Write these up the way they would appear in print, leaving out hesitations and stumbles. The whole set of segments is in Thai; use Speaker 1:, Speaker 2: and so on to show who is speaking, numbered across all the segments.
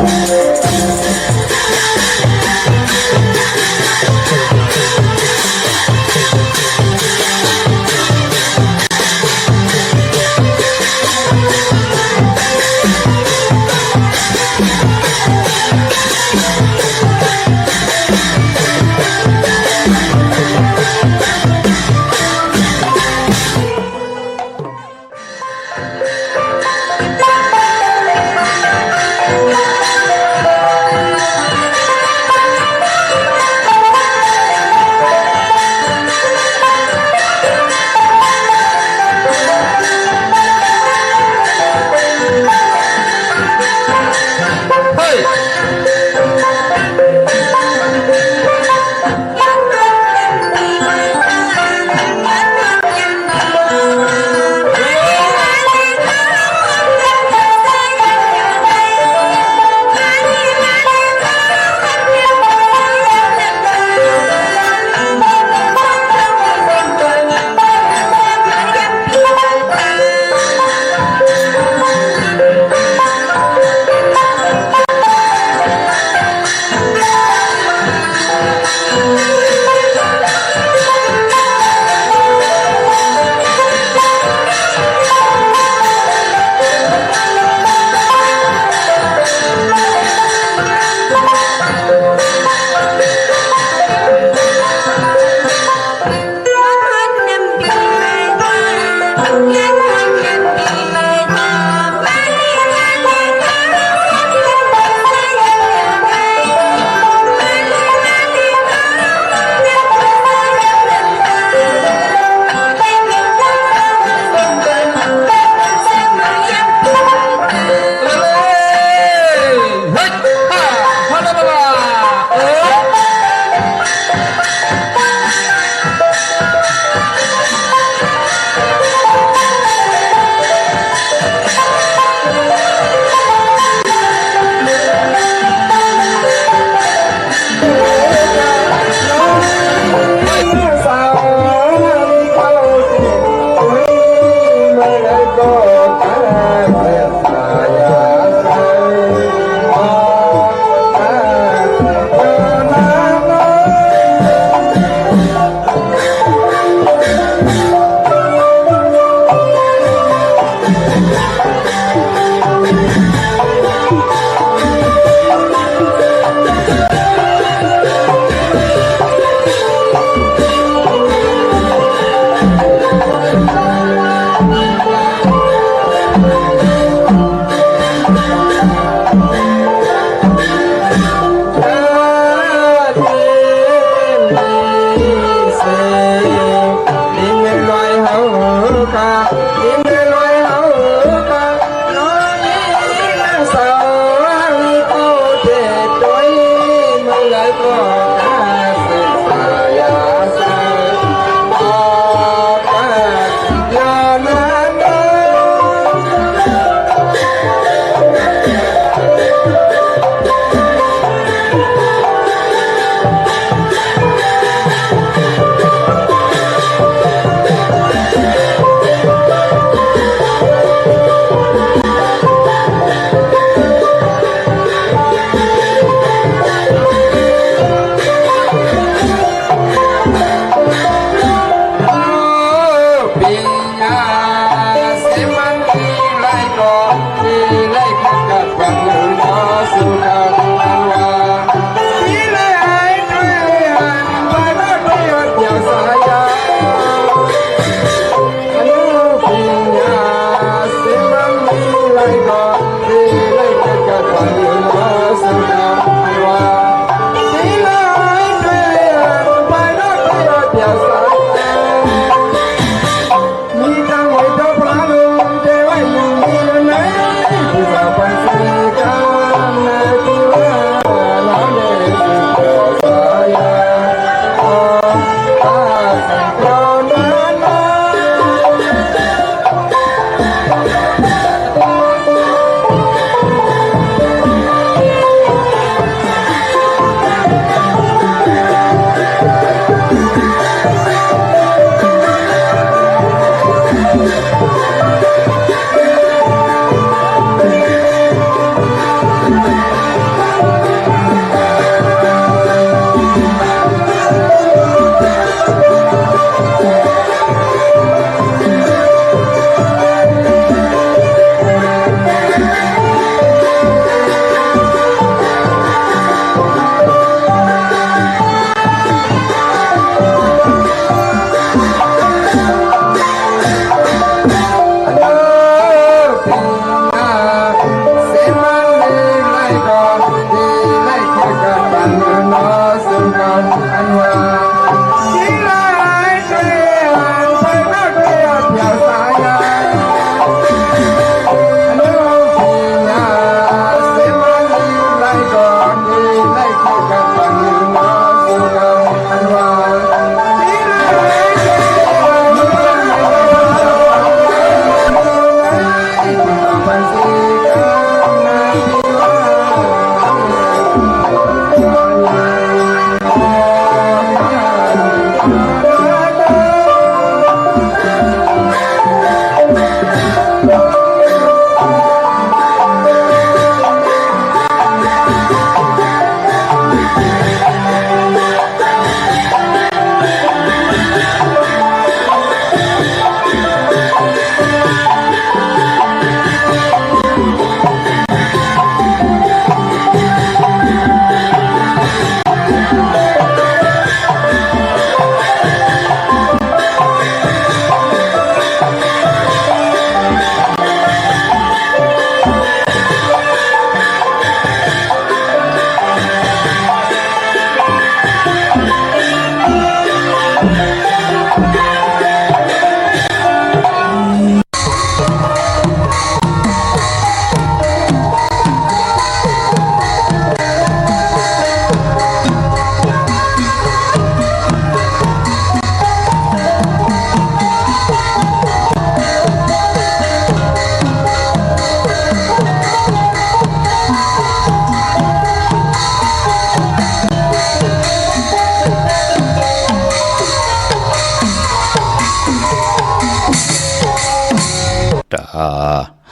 Speaker 1: เ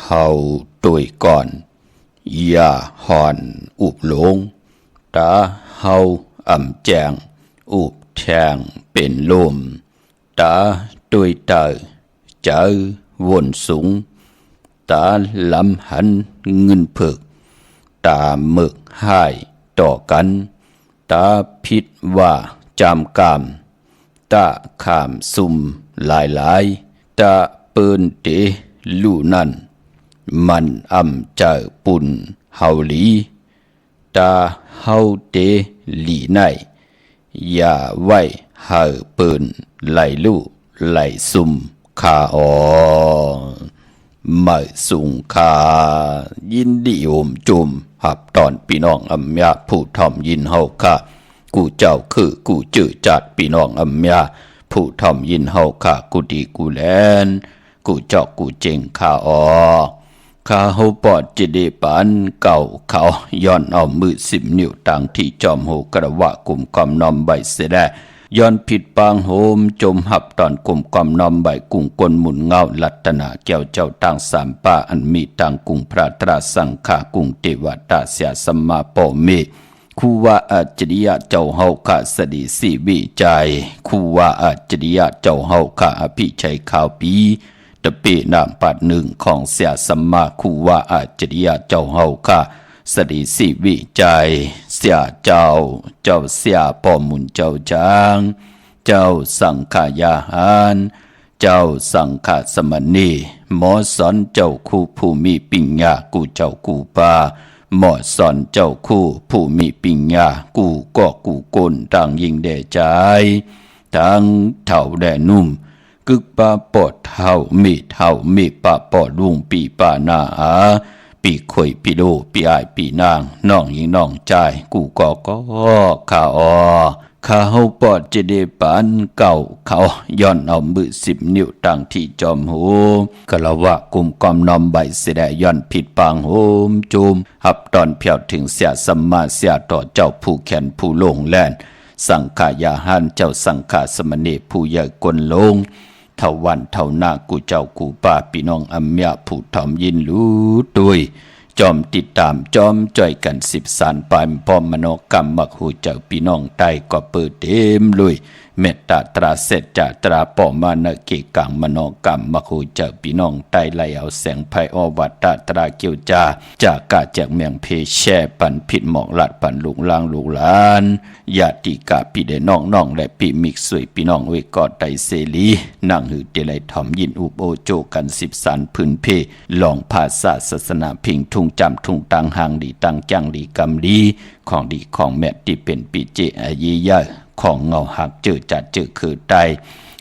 Speaker 1: เฮาตุยก่อนอย่าหอนอุบหลงตาเฮาอ่ำแจงอุบแทงเป็นลมตาตุยเตอเจอวนสูงตาลำหันเงินผึกตาหมึกให้ต่อกันตาพิดว่าจำกรรมตาขามซุ่มหลายตาเปิ้นเตลู่นั่นมันอ่ำเจอปุ่นเฮาลีตาเฮาเตหลีในอย่าไว้เฮาเปิ้นไหลลู่ไหลซุ่มคาออไม่สุงคายินดีโอมจุมหับตอนพี่น้องอัมยาผู้ทอมยินเฮาค่ะกูเจ้าคือกูจื้อจัดพี่น้องอัมยาผู้ทอมยินเฮาค่ะกูดีกูแลนกูเจาะกูเจงข้าออข้าเฮาปอดจะได้ปานเก่าเขาย้อนเอามือ10 นิ้วต่างที่จอมโหกระวะกลุ่มกอมนอมใบเสดย้อนผิดปางโหมจมหับตอนกลุ่มกอมนอมใบกุ้งกลหมุนเงาลัตนาแก้วเจ้าต่างสามป้าอันมีต่างกุ้งพระตราสังฆากุ้งเทวตาเสียสัมมาปอเมคูว่าอัจฉริยะเจ้าเฮาข้าสดีสีวิจัยคูว่าอัจฉริยะเจ้าเฮาข้าอภิชัยข่าวปีตะเปนามปัดหนึ่งของเสียสัมมาคูว่าอัจฉริยะเจ้าเฮาข้าสดีสีวิจัยเสียเจ้าเสียปอมุนเจ้าจางเจ้าสังขายาหารเจ้าสังฆสมณีหมอสอนเจ้าคู่ผู้มีปิญญากูเจ้ากูปาหมอสอนเจ้าคู่ผู้มีปิญญากูก็กูกลต่างยิงแด่ใจทั้งเท่าแด่นุ่มกึกปาปอดเท่ามีปาปอดลุงปีปานาอาปีข่อยปีโดปีอายปีนางน้องยิงน้องใจกูก็ข้าออข้าเฮาปอดจะได้ปานเก่าเขาย้อนเอามือ10 นิ้วต่างที่จอมโหกะละวะกุมกอมนอมใบเสดย้อนผิดปางโหมจุมหับตอนเพียวถึงเสียสัมมาเสียต่อเจ้าผู้แขนผู้ลงแล่นสังขายาหันเจ้าสังฆสมณีผู้ใหญ่กลลงเท่าวันเท่าหน้ากูเจ้ากูป้าพี่น้องอัมยาผู้ทอมยินรู้ตุยจอมติดตามจอมจ่อยกัน10 สานปายพร้อมมโนกรรมมักหูเจ้าพี่น้องใต้ก็เปิดเต็มลุยเมตตาตราเสจจตราปอมานะเกกังมโนกรรมมักหูเจ้าพี่น้องใต้ไหลเอาแสงไพอวัตตราเกียวจาจากกาแจกเมียงเพแช่ปันผิดหมอกลัดปันลุงลางลูกหลานญาติกาพี่ได้น้องและพี่มิกสวยพี่น้องเวกอดไตเสลีนั่งหือเตไลถอมยินอุบโอโจกัน10 สานพื้นเพลองภาษาศาสนาพิงทุ่งจำทุ่งตังหางดีตังจังดีกำดีของดีของแม่ที่เป็นปีเจอายียะของเงาหักเจอจัดเจอคือไต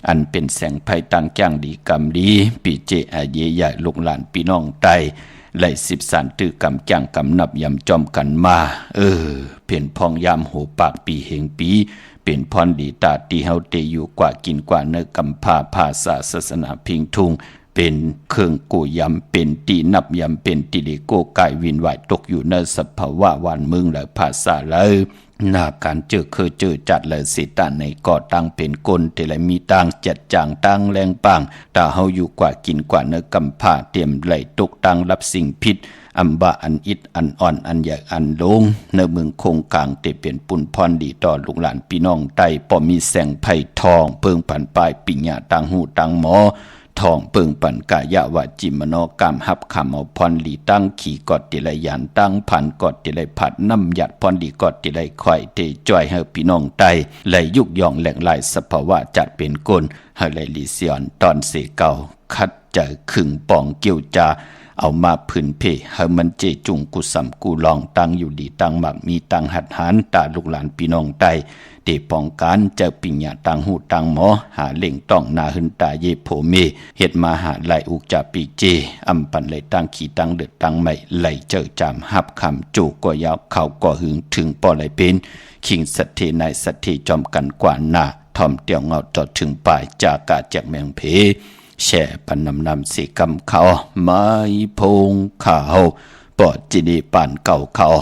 Speaker 1: อันเป็นแสงไพตังจังดีกำดีปีเจอายียะลูกหลานพี่น้องไตไหล10 สานตื้อกำจังกำนับยำจอมกันมาเปลี่ยนพองยามโหปากปีเฮงปีเป็นพรดีตาตีเฮาเตอยู่กว่ากินกว่าเนื้อกำผ้าภาษาศาสนาพิงทุ่งเป็นเครื่องกูยำเป็นตีนับยำเป็นตีเลโกกายวินไหวตกอยู่ในสภาวะวันมึงและภาษาเลยหน้าการเจอคือเจอจัดเลยสิตาในก่อตั้งเป็นกลแต่ละมีตังจัดจางตั้งแรงปังตาเฮาอยู่กว่ากินกว่าเนื้อกำผ้าเตรียมไหลตกตั้งรับสิ่งพิษอัมบะอันอิดอันอ่อนอันใหญ่อันลงในเมืองคงกลางเตเปลี่ยนปุ่นพรดีต่อลูกหลานพี่น้องไตพอมีแสงไผ่ทองเพิงผันปลายปิญญาตังหูตังหมอทองเปิงปันกายะวะจิมโนกรรมหับคำเอาพรลีตั้งขี่กอดติไลยันตั้งพันกอดติไลผัดน้ำหยัดพรดีกอดติไลข่อยเตจ่อยให้พี่น้องไตไหลยุกย่องแหลงลายสภาวะจัดเป็นกลให้ไหลลิเซียนตอนเสเก่าคัดเจอขึงปองเกี่ยวจาเอามาพื้นเพให้มันเจจุงกุสัมกูลองตั้งอยู่ดีตั้งหมักมีตั้งหัดหานตาลูกหลานพี่น้องไตเตป้องกันเจ้าปิญญาตังหูตังหมอหาเล่งต้องนาหึนตาเยโผเมเฮ็ดมาหาไหลอุกจาปีเจอำปันไหลตั้งขี่ตั้งเดือดตั้งไม่ไหลเจอจามหับคำจูก็ยาวเขาก็หึงถึงปอไหลเป็นขิงสัตเทในสัตเทจอมกันกว่าหน้าทอมเตียวเงาจอดถึงปลายจากาแจกแมงเพแช่ปันนำสีกำเขาไม้พงขาวปอดจิดีปานเก่าเขา062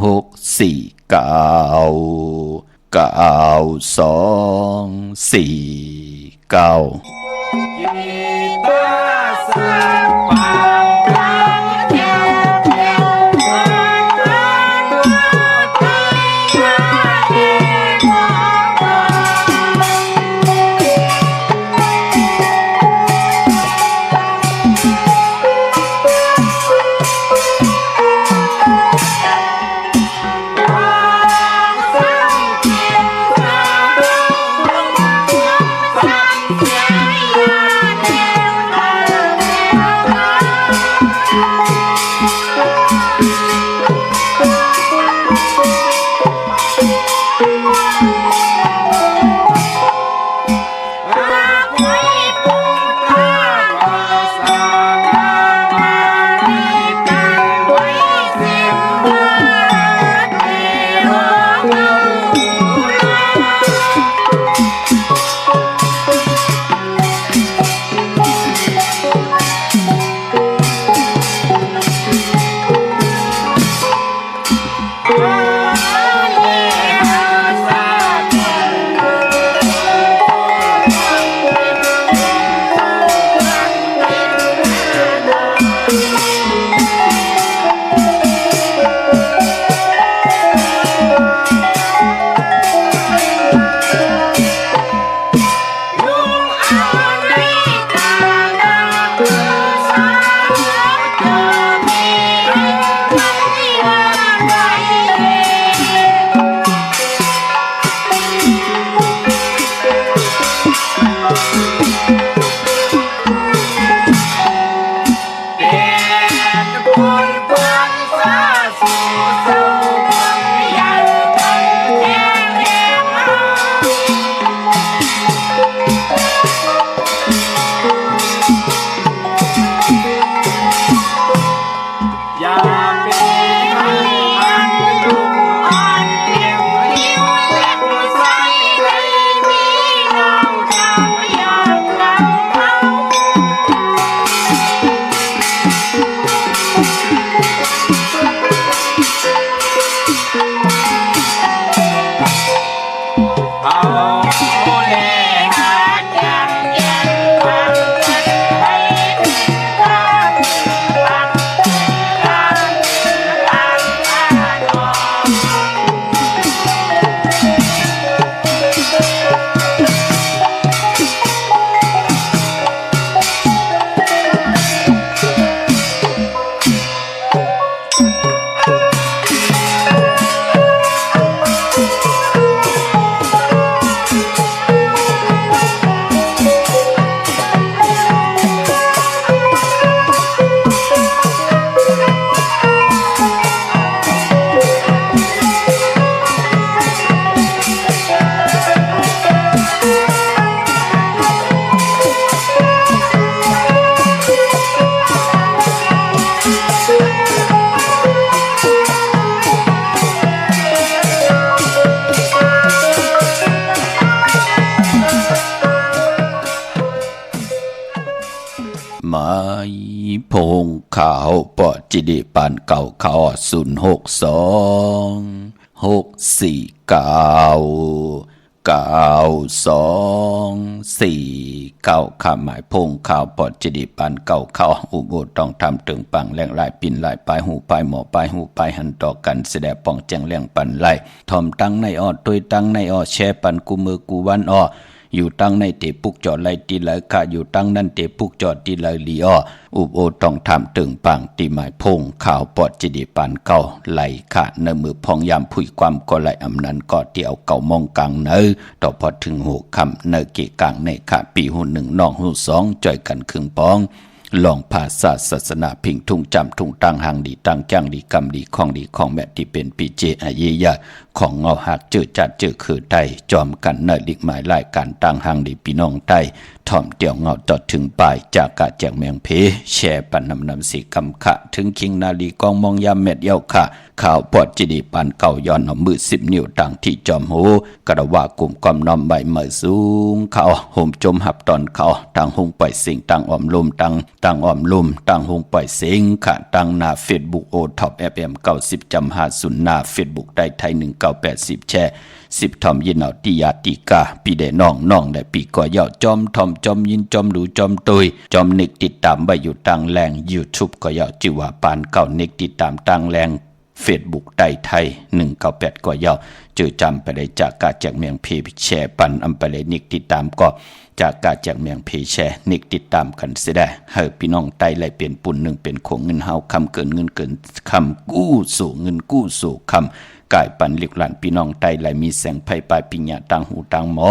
Speaker 1: 646 4 9 9 2 4 9 ไม้พงขาวปอจิดิปานเก่าเขา062 649 หมายพงข่าวปอดจิดิปันเก่าเข้าอุโบต้องทำถึงปังแรงลายปิ่นลายปลายหูปลายหมอปลายหูปลายหันต่อกันแสดงป้องแจงแรงปันไล่ทอมตั้งในอ้อตุยตั้งในอ้อแช่ปันกูมือกูวันอ้ออยู่ตั้งในเตปุกจอดไล่ตีไหลขาอยู่ตั้งนั่นเตปุกจอดตีไหลลีอ้ออุโบต้องทำถึงปังตีหมายพงข่าวปอดจิดิปันเก่าไหลขาเนื้อมือพองยามผุยความก็ไหลอำนันก็เตียวเก่ามองกังเนื้อต่อพอถึงหูคำเนื้อเกกังในขาปีหูหนึ่งน้องหูสองจ่อยกันครึ่งปองลองภาษาศาสนาพิงทุ่งจำทุ่งตั้งหางดีตั้งจ้างดีกำดีของแม่ที่เป็นปีเจอาเยียของเงาหักเจอจัดเจอคือไตจอมกันเนลิกหมายรายการตั้งหางดีพี่น้องไตถ่อมเดี่ยวเงาจอดถึงปลายจากกะแจกแมงเพแช่ปันนำสีกำขะถึงคิงนาลีกองมองยามเม็ดเย้าขะข่าวปอดจิดีปันเก่าย้อนเอามือ10 นิ้วตั้งที่จอมหูกระว่ากลุ่มกอมน้อมใบเมื่อสูงเขาห่มจมหับตอนเขาตั้งหงปล่อยสิ่งตั้งอ้อมลมตั้งอ้อมลมตั้งหงปล่อยเสียงขะตั้งหน้าเฟซบุ๊กโอท็อปFM 90.50หน้าเฟซบุ๊กได้ไทย1980แชร์10ทอมยินเอาติยาติกาปีเดน้องได้ปีก่อยาวจอมทอมจอมยินจอมหลูจอมตุยจอมนิกติดตามไว้อยู่ตั้งแรง YouTube ก็ยาวจิว่าปานเก่านิกติดตามตั้งแรงเฟซบุ๊กได้ไทย198ก็ยาวเจอจำไปได้จากกาจากเมียงเพแชร์ปันอำไปเลยนิกติดตามก็จากกาจากเมียงเพแชร์นิกติดตามกันเสียได้ให้พี่น้องไตไหลเปลี่ยนปุ่นหนึ่งเป็นของเงินเฮาคำเกินเงินเกินคำกู้สู่เงินกู้สู่คำกายปันลิกหลานพี่น้องไตไหลมีแสงไฟปลายปิญญาต่างหูต่างหมอ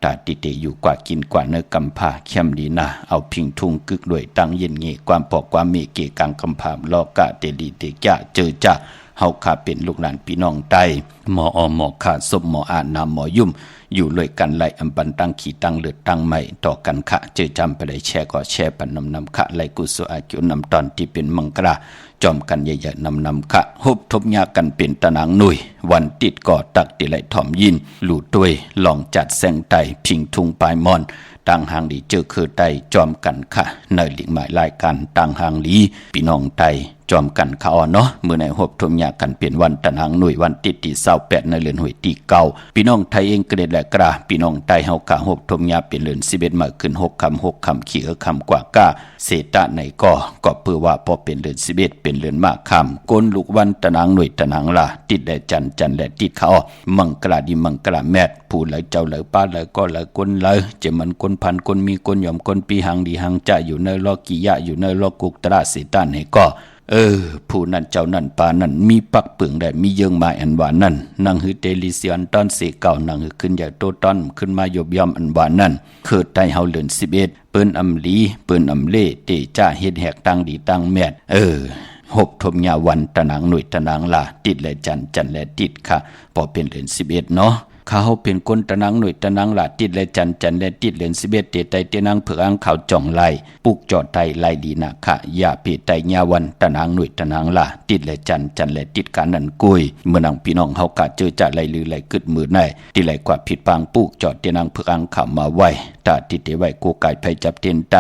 Speaker 1: ตาติเตอยู่กว่ากินกว่าเนื้อกำพาเข้มดีนะเอาพิงทุ่งกึกด้วยตั้งเย็นเงี้ความปอกความมีเกกังกำพามลอกะเตลีเตจะเจอจะเฮาข้าเป็นลูกหลานพี่น้องไตหมอหมอขาศพหมออาณาหมอยุ่มอยู่เลยกันไล่อำบันตั้งขี่ตั้งเลือดตั้งใหม่ต่อกันขะเจอจำไปได้แช่ก็แช่ปันนำขะไล่กุศลอาจุนำตอนที่เป็นมังกราจอมกันใหญ่ๆนำขะฮบทบยากันเป็นตะนางหนุ่ยวันติดก่อตักติไหลถ่อมยินหลู่ต้วยลองจัดแสงไตพิงทุงปลายมอนตั้งหางดีเจอคือไตจอมกันค่ะในหลิงหมายรายการตั้งหางลีพี่น้องไตจอมกันเขาเนาะเมื่อในหบทมยากันเปลี่ยนวันตะนางหน่วยวันติดที่28ในเรือนหวยตีเก่าพี่น้องไทยเองเกรดและกราพี่น้องไตเฮากะหบทมยาเปลี่ยนเรือน11มาขึ้น6 คำขี่คำกว่ากาเศตะในก็เพื่อว่าพอเป็นเรือน11เป็นเรือนมากคำก้นลูกวันตะนางหน่วยตะนางละติดและจันและติดเขามังกราดีมังกราแมดผู้ไหลเจ้าไหลป้าไหลก็ไหลก้นไหลจะมันก้นพันก้นมีก้นหย่อมก้นปีหังดีหังจะอยู่ในลอกิยะอยู่ในลอกุกตระเศตะในก็ผู้นั้นเจ้านั้นปานั้นมีปักเปลืองได้มีเยิงมาอันวานั้นนั่งหือเตลิเซียนตอนเสเก่านั่งหือขึ้นใหญ่โตตอนขึ้นมายบยอมอันวานั้นเกิดไตเฮาเลือน11เปิ้นอำลีเปิ้นอำเล่เตจ้าเฮ็ดแหกตั้งดีตั้งแม่นหบทมยาวันตะนางหน่วยตะนางลาติดและจันและติดค่ะพอเป็นเลือน11เนาะ เขาเป็นคนตะนังหน่วยตะนังละติดและจันจันและติดเหรียญ11เตไตเตนังเผือกอังเขาจ่องไหลปุกจอดไตไหลดีนะค่ะอย่าเปไตญาวันตะนังหน่วยตะนังละติดและจันจันและติดกันนั่นกุยเมื่อนังพี่น้องเฮากะเจอจะไหลลือไหลกึดมือในติไหลกว่าผิดปางปุกจอดเตนังเผือกอังเขามาไว้ตาติดไว้กูกายไผจับเตียนไต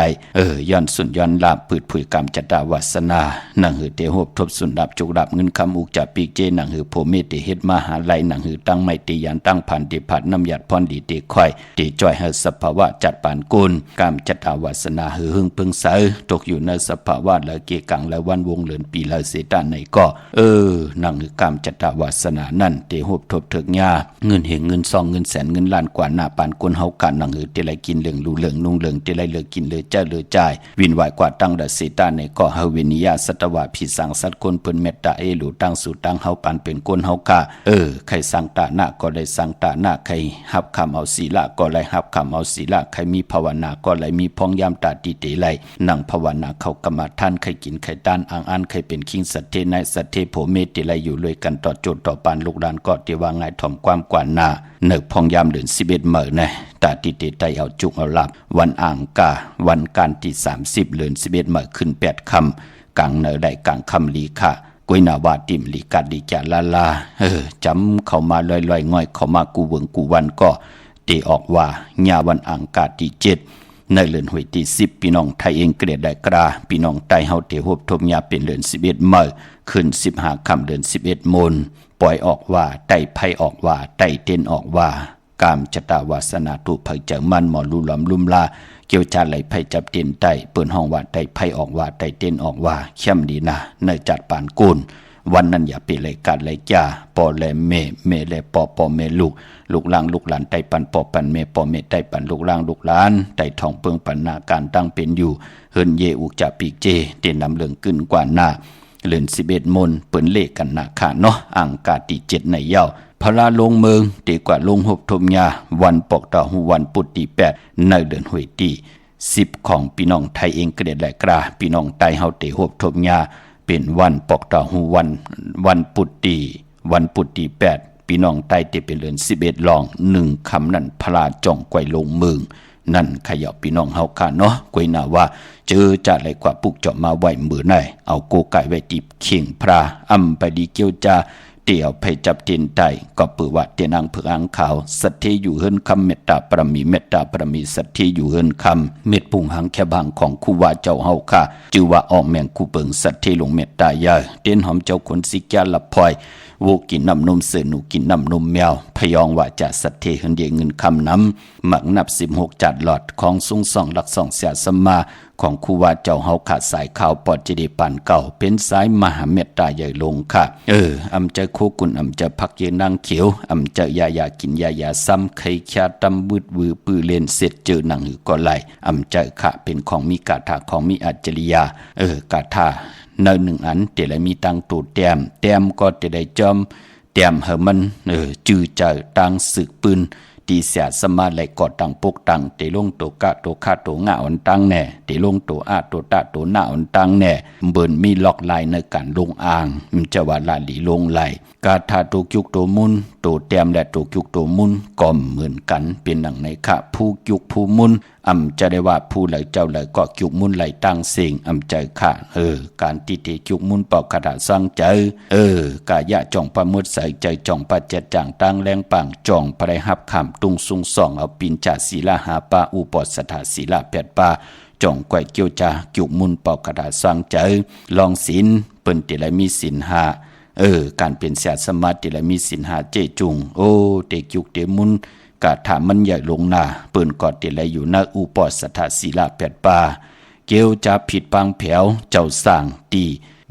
Speaker 1: ย้อนสุนย้อนลาปืดผุยกรรมจัตตาวาสนาหนังหือเตหบทบสุนดับจุกดับเงินคำอุกจับปีกเจหนังหือโพเมติเฮ็ดมหาไลหนังหือตั้งไม่ตียันตั้งพันติผัดน้ำหยัดพรดีตีค่อยตีจ้อยเฮสภาวะจัดปานกุลกรรมจัตตาวาสนาหือหึงพึงเสอตกอยู่ในสภาวะละเกกังและวันวงเหลือนปีละเสตาในก็หนังหือกรรมจัตตาวาสนานั่นเตหบทบเถิกญาเงินเหงเงินซองเงินแสนเงินล้านกว่าหน้าปานกุลเฮากะหนังหือเตไลกินเหลืองรูเหลืองนุ่งเหลืองเตไลเลือกินเลือเจ้าเลือจ่ายวินไหวกว่าตั้งดเสตาในก็เฮวินิยาสัตวะพิสังสัตคนเปิ้นเมตตาหลูตั้งสู่ตั้งเฮาปานเป็นคนเฮากะใครสังตานะก็ได้สังตานะใครหับคำเอาศีละก็ได้หับคำเอาศีละใครมีภาวนาก็ได้มีพองยามตาติเตไลนั่งภาวนาเขากรรมฐานใครกินใครต้านอ่างอันใครเป็นคิงสัตเทในสัตเทโผเมติไลอยู่เลยกันต่อโจทย์ต่อปานลูกหลานก็เตว่าง่ายถ่อมความกว่านาเนึกพองยามเดือน11มื้อนะตาติเตไตเอาจุกเอาหลับวันอ่างกาวันการที่30เดือน11มื้อขึ้น8ค่ำกลางเนอได้กลางค่ำลีค่ะกวยนาวาติมลีกัดดีจาลาลาจำเข้ามาลอยๆง่อยเข้ามากูเวิงกูวันก็ตีออกว่าญาวันอ่างกาที่7ในเดือนหวยที่10พี่น้องไทยเองเกลียดได้กราพี่น้องไตเฮาเตฮบทบญาเป็นเดือน11มื้อขึ้น15ค่ำเดือน11มนปล่อยออกว่าไตไผออกว่าไตเต้นออกว่ากามชะตาวาสนาถูกไผเจอมันหมอลุลอมลุมลาเกี่ยวจาไหลไผจับเต้นไตเปิ้นห้องว่าไตไผออกว่าไตเต้นออกว่าเข้มดีนะในจัดปานกุลวันนั้นอย่าไปเลยกัดเลยจ้าปอแลเมแลปอเมลูกหลางลูกหลานไตปันปอปันเมปอเมไตปันลูกหลางลูกหลานไตทองเปิงปันนาการตั้งเป็นอยู่เฮินเยอุกจะปีกเจเต้นนำเรื่องขึ้นกว่าหน้าเลือน11มนเปิ้นเลขกันนาคาเนาะอังกาที่7ในเย้าพระลงเมืองตีกว่าลงหบทมยาวันปกต่อหูวันปุตติ8ในเดือนหวยตี10ของพี่น้องไทยเองเกลียดและกราพี่น้องไตเฮาเตหบทมยาเป็นวันปกต่อหูวันปุตติ8พี่น้องไตเตเป็นเดือน11ลอง1คำนั้นพระจ่องไกวลงเมืองนั่นขยับพี่น้องเฮาค่ะเนาะกวยนาว่าเจอจะไหลกว่าปุกเจาะมาไว้มือไหนเอาโกไก่ไว้ติบเข่งพระอำไปดีเกียวจาเตี่ยวไผจับเตียนไตก็ปือว่าเตียนางเผือกอังขาวสัตเทอยู่เฮิรนคำเมตตาปรมีเมตตาปรมีสัตเทอยู่เฮิรนคำเม็ดปุ่งหางแค่บางของคู่ว่าเจ้าเฮาค่ะจือว่าออกแมงคู่เปิงสัตเทลงเมตตายาเตียนหอมเจ้าคนสิกยาละพลอยโวกินน้ำนมเสือหนูกินน้ำนมแมวพยองว่าจะสัตเทเฮิรนเดเงินคำน้ำหมักนับ16จัดหลอดของสูง2หลัก2เสียสมาของครูว่าเจ้าเฮาขาดสายข่าวปอดจิดีปันเก่าเป็นสายมหาเมตตาใหญ่ลงค่ะอำจะคู่กุนอำจะพักเยนางเขียวอำจะยากินยาซ้ำไข่แค่ตำบืดวือปือเลนเสร็จเจอหนังหือก็ไหลอำจะค่ะเป็นของมีกาถาของมีอัจฉริยากาถาใน1อันเตละมีตังตูแต้มก็จะได้จอมแต้มเฮมันจื้อใจตังสึกปืนตีเสียสมาไหลกอดตังปกตังเตลงโตกะโตคาโตงะอันตังแน่เตลงโตอาโตตะโตหน้าอันตังแน่เบิ่นมีล็อกลายในการลงอ่างมันจะว่าลาหลีลงไหลกาถาโตยุกโตมุนโตแต้มและโตยุกโตมุนก็เหมือนกันเป็นดังในคะผู้ยุกผู้มุนอำจะได้ว่าผู้ไหลเจ้าไหลก็ยุกมุนไหลตั้งเสียงอำใจค่ะการที่เตยุกมุนเป่าคาถาสร้างใจกายะจ่องประมุดใส่ใจจ่องประเจ็ดจ่างตั้งแรงปังจ่องพระหับคำตุงสุงส่องเอาปินจ่าศีลาหาปาอุปสถาศีลาแปดปาจ่องไกวเกี่ยวจายุกมุนเป่าคาถาสร้างใจลองศีลเปิ้นติไลมีศีลหาการเป็นเสียสมาธิและมีศีลหาเจจุงเตยุกเตมุนกาถามันใหญ่ลงหน้าเปิ้นกอดติไลอยู่หน้าอุปสถาศีลาแปดปาเกี่ยวจะผิดปังแผวเจ้าสร้างตี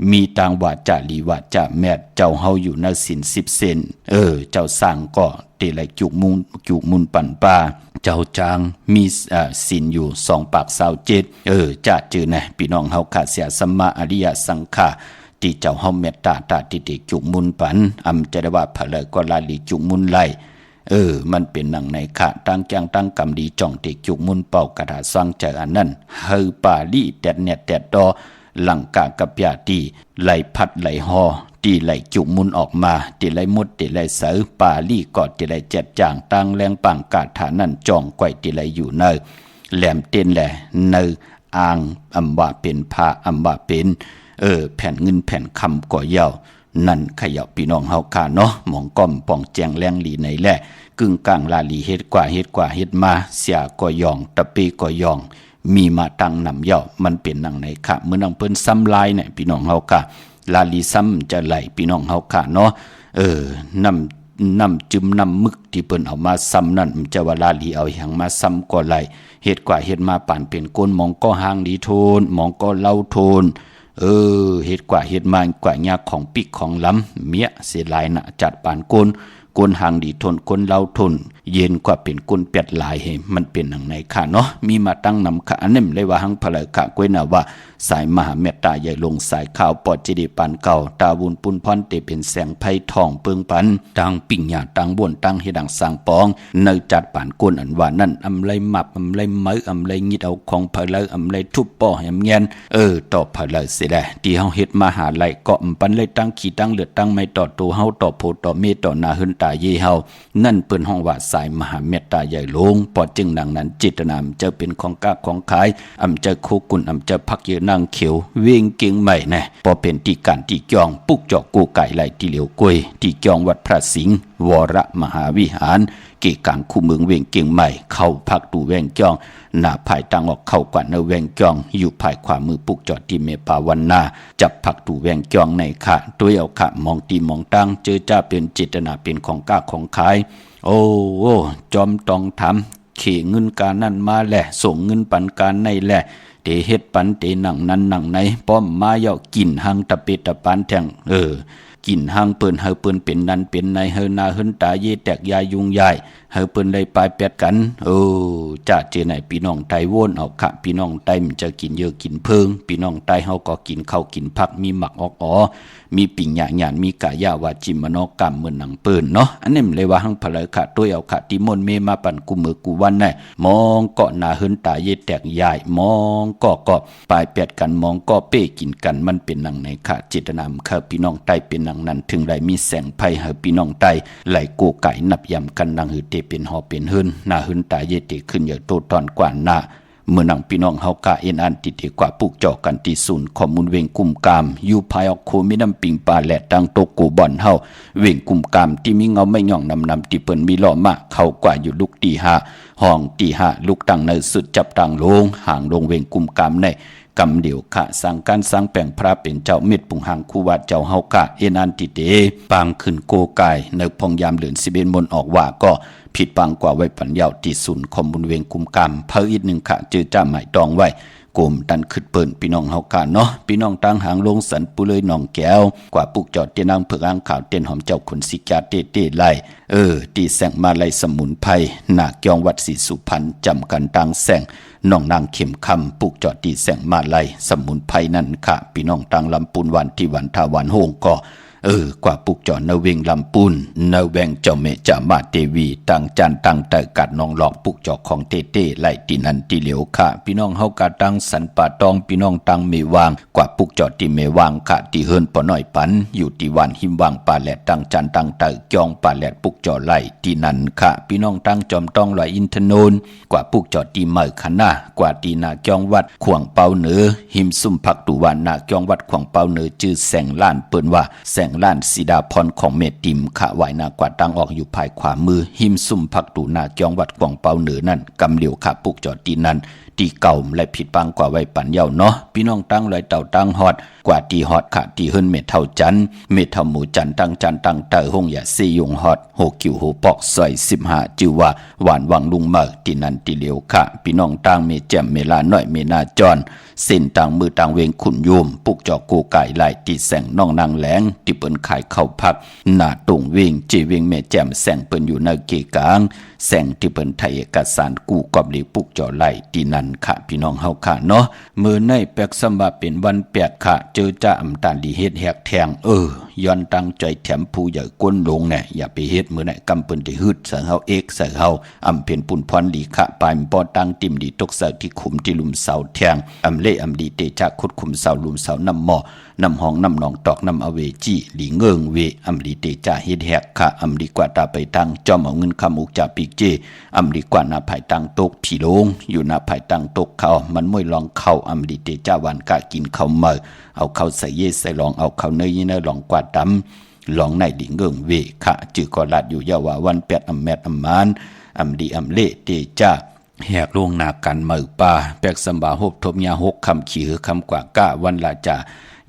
Speaker 1: มีต่างว่าจะลีว่าจะแมดเจ้าเฮาอยู่ในศีล10เซนเจ้าสร้างก็เตไลจุกมุนปั่นปาเจ้าจางมีศีลอยู่2ปาก27จะจือนะพี่น้องเฮาขาดเสียสัมมาอริยสังฆาที่เจ้าเฮาเมตตาตาติติจุกมุนปันอำจะได้ว่าพะเลยก็ลาลีจุกมุนไลมันเป็นหนังในขะตั้งจังตั้งกำดีจ่องเตจุกมุนเป่ากระดาษสร้างใจอันนั้นเฮอปาลีแดดเน็ตแดดดอ หลังกากับยาตีไหลพัดไหลหอตีไหลจุกมุนออกมาตีไหลมดตีไหลเสือป่าลี่กอดตีไหลแจดจ่างตังแรงปังกาฐานั่นจองไกวตีไหลอยู่เนอแหลมเต้นแหล่เนออ่างอำว่าเป็นพาอำว่าเป็นแผ่นเงินแผ่นคำก่อเย่านั่นขยับพี่น้องเฮาค่ะเนาะหมองก้อมป่องแจงแรงหลีในแหละกึ่งกลางลาลีเฮ็ดกว่าเฮ็ดมาเสียก่อยองตะเปก่อยองมีมาตั้งนำเย่ามันเป็นหนังไหนค่ะเมื่อนางเพิ่นซ้ำลายเนี่ยพี่น้องเฮาค่ะลาลีซ้ำจะไหลพี่น้องเฮาค่ะเนาะน้ำจึมน้ำมึกที่เปิ้นเอามาซ้ำนั่นมันจะว่าลาลีเอาอย่างมาซ้ำก็ไหลเฮ็ดกว่าเฮ็ดมาป่านเป็นก้นมองก็หางดีโทนมองก็เล่าโทนเฮ็ดกว่าเฮ็ดมากว่ายากของปิกของล้ำเมียเสียหลายนะจัดป่านก้นหางดีทนก้นเล่าทนเย็นกว่าเป็นก้นเป็ดหลายให้มันเป็นหนังในค่ะเนาะมีมาตั้งนำค่ะอันนี้เลยว่าหังพลายค่ะก้วยน่ะว่าสายมหาเมตตาใหญ่ลงสายข่าวปอดจิดีปานเก่าตาวุนปุนพรเตเป็นแสงไผ่ทองเปิงปันตังปิ่งหยาตังบ่วนตังเฮดังสางปองเนยจัดป่านก้นอันว่านั่นอำไรหมับอำไรไม้อำไรงิดเอาของพลายอำไรทุบป่อแหมแงนต่อพลายเสียแหละที่เฮาเฮ็ดมหาลัยเกาะปันเลยตั้งขี้ตั้งเลือดตั้งไม่ต่อตัวเฮาต่อโพต่อเมต่อนาหึนตาเยเฮานั่นเปิ้นห้องว่าสายมหาเมตตาใหญ่หลวงปอจึงดังนั้นจิตนามจะเป็นของกาของขายอำจะคู่กุนอำจะพักเยนางเขียวเวียงเก่งใหม่แน่พอเป็นที่การที่จองปุกจอกกูไก่ไหลที่เหลียวกล้วยที่จองวัดพระสิงห์วรมหาวิหารเกกางคู่เมืองเวียงเก่งใหม่เข้าพักดูแวงจองหน้าภายตังออกเข้ากว่าเนแวงจองอยู่ภายขวามือปุกจอดที่เมปาวันนาจับพักดูแวงจองในค่ะด้วยเอาค่ะมองตีมองตั้งเจอจ้าเป็นจิตนาเป็นของกาของขายโอ้จอมตองทำเข่เงินการนั่นมาแหละส่งเงินปันการในแหละเตเฮ็ดปันเตหนังนั้นหนังในป้อมมาเยากินหังตะเปตะปานแทงกินหังเปิ้นเฮาเปิ้นเป็นนันเป็นในเฮานาหึนตาเยแตกยายุงยายเฮาเปิ้นได้ปลายแปดกันจะเจอไหนพี่น้องไตวนเอาค่ะพี่น้องไตมันจะกินเยอะกินเพิงพี่น้องไตเฮาก็กินข้าวกินผักมีหมักออกมีปิ่งหยาหยานมีกายาวาจิมโนกรรมเหมือนหนังเปิ้นเนาะอันนี้เลยว่าหังพลายค่ะด้วยเอาค่ะที่มนเมมาปั่นกูมือกูวันน่ะมองเกาะนาหึนตาเยแตกยายมองก็ปลายแปดกันมองก็เป้กินกันมันเป็นหนังในค่ะเจตนามค่ะพี่น้องไตเป็นหนังนั้นถึงได้มีแสงไพ่เฮาพี่น้องไตไหลโกไก่นับยำกันดังหือเตเป็นหอเป็นหึนหน้าหึนตาเยเตขึ้นเยอะโตตอนกว่าหน้าเมื่อนังพี่น้องเฮากะเอ็นอันติเตกว่าปุกเจาะกันที่ศูนย์ข้อมูลเวงกุมกามอยู่ภายออกโคมีน้ำปิงปลาแหละดังโตกูบ่อนเฮาเวงกุมกามที่มีเงาไม่ย่องนำที่เปิ้นมีล้อมาเข้ากว่าอยู่ลูกตีห้าห้องตีห้าลูกตั้งในสุดจับตังลงห่างลงเวงกุมกามในกำเดียวขะสั่งการสั่งแปลงพระเป็นเจ้าเม็ดปุงหังคูวัดเจ้าเฮากะเอ็นอันติเตปางขึ้นโกกายในพองยามเหลือนสิเบนมนออกว่าก็ผิดปังกว่าไว้ปัญญาที่ศูนย์คอมบุญเวงกุมกามเพิ่อีกหนึ่งค่ะเจอจ้าหมายตองไว้กลุ่มตันขึ้นเปิ้นพี่น้องเฮากะเนาะพี่น้องตั้งหางลงสันปุเลยหนองแก้วกว่าปุกจอดเตียนางเผือกอ่างขาวเตียนหอมเจ้าขุนสิกาเตไล่ตีแสงมาไล่สมุนไพรหน้าเกียงวัดศรีสุพรรณจำกันตังแสงน้องนางเข็มคำปุกจอดตีแสงมาไล่สมุนไพรนั่นค่ะพี่น้องตังลำปูนวันที่วันทาวันโฮงก็กว่าปุกจอนาเวงลำปุนนาแวงเจ้าเมจามาเทวีตั้งจันตั้งเตกัดน้องหลอกปุกจอของเต้ไล่ตีนันตีเหลียวค่ะพี่น้องเฮากะตั้งสันป่าตองพี่น้องตั้งเมวางกว่าปุกจอที่เมวางค่ะที่เฮิรนปอน้อยปันอยู่ที่วันหิมวางป่าแหลดตั้งจันตั้งเตจองป่าแหลดปุกจอไล่ตีนันค่ะพี่น้องตั้งจอมต้องลอยอินทนนกว่าปุกจอที่เมื่อขณะกว่าตีนาจองวัดขวงเปาเหนือหิมซุ่มผักตุวันนาจองวัดขวงเปาเหนือจื้อแสงล้านเปิ้นว่าแสงล้านสีดาพรของเมติมขะไหวนากว่าตั้งออกอยู่ภายขวามือหิมซุ่มพักตูนาจองวัดกวางเปาเหนือนั่นกำเหลียวขะปุกจอดตีนั้นตีเก่าและผิดปังกว่าไว้ปันเย้าเนาะพี่น้องตั้งลอยเต่าตั้งฮอดกว่าตีฮอดขะตีเฮิรนเม็ดเท่าจันเม็ดเท่าหมูจันตั้งจันตั้งเตอห้องอย่าซียงฮอดโหกิวโหปอกซอย15จือว่าหวานวังลุงเมื่อตีนั้นตีเหลียวขะพี่น้องตั้งเมแจ่มเมลาน้อยเมนาจรเส้นต่างมือต่างเวงขุนโยมปุกจอกโกไก่ไหลตีแสงน้องนางแหลงที่เปิ้นขายเข้าพักหน้าตรงเวงจีเวงแม่แจ่มแสงเปิ้นอยู่ในเกกาง แสงที่เปิ้นไทยเอกสารกู้กอบหลีปุกจ่อไหลที่นั่นค่ะพี่น้องเฮาค่ะเนาะมื้อในแปกสำบาเป็นวันแปดค่ะเจอจ้าอำตาลีเฮ็ดแหกแทงย้อนตั้งใจแถมผู้ใหญ่ก้นลงเนี่ยอย่าไปเฮ็ดมื้อไหนกำเปิ้นได้ฮึดเสเฮาเอกเสเฮาอำเพ็ญปุ่นพรลีค่ะปายปอตั้งติ่มดีตกเสาที่ขุมที่ลุมเสาแทงอำเละอำดีเตจะขุดขุมเสาลุมเสาน้ำหม้อนำห้องน้ำหนองตอกน้ำอเวจีหลีเงิงเวอำลีเตจ่าเฮ็ดแหกค่ะอำลีกว่าตาไปตังจอมเอาเงินคำอุกจ่าปีกเจอำลีกว่าหน้าภายตังตกผีโลงอยู่หน้าภายตังตกเขามันมวยลองเข้าอำลีเตจ่าวันกะกินข้าวเมื่อเอาเข้าใส่เยใส่ลองเอาเข้าเนยเนยลองกว่าดำลองในหลีเงิงเวค่ะจือกอลาดอยู่ยาวาวันแปดอำแมดอำมานอำดีอำเละเตจ่าแหกลวงนากันมือป่าแปกสำบาหบทบยาหกคำขี่คำกว่าก้าวันลาจา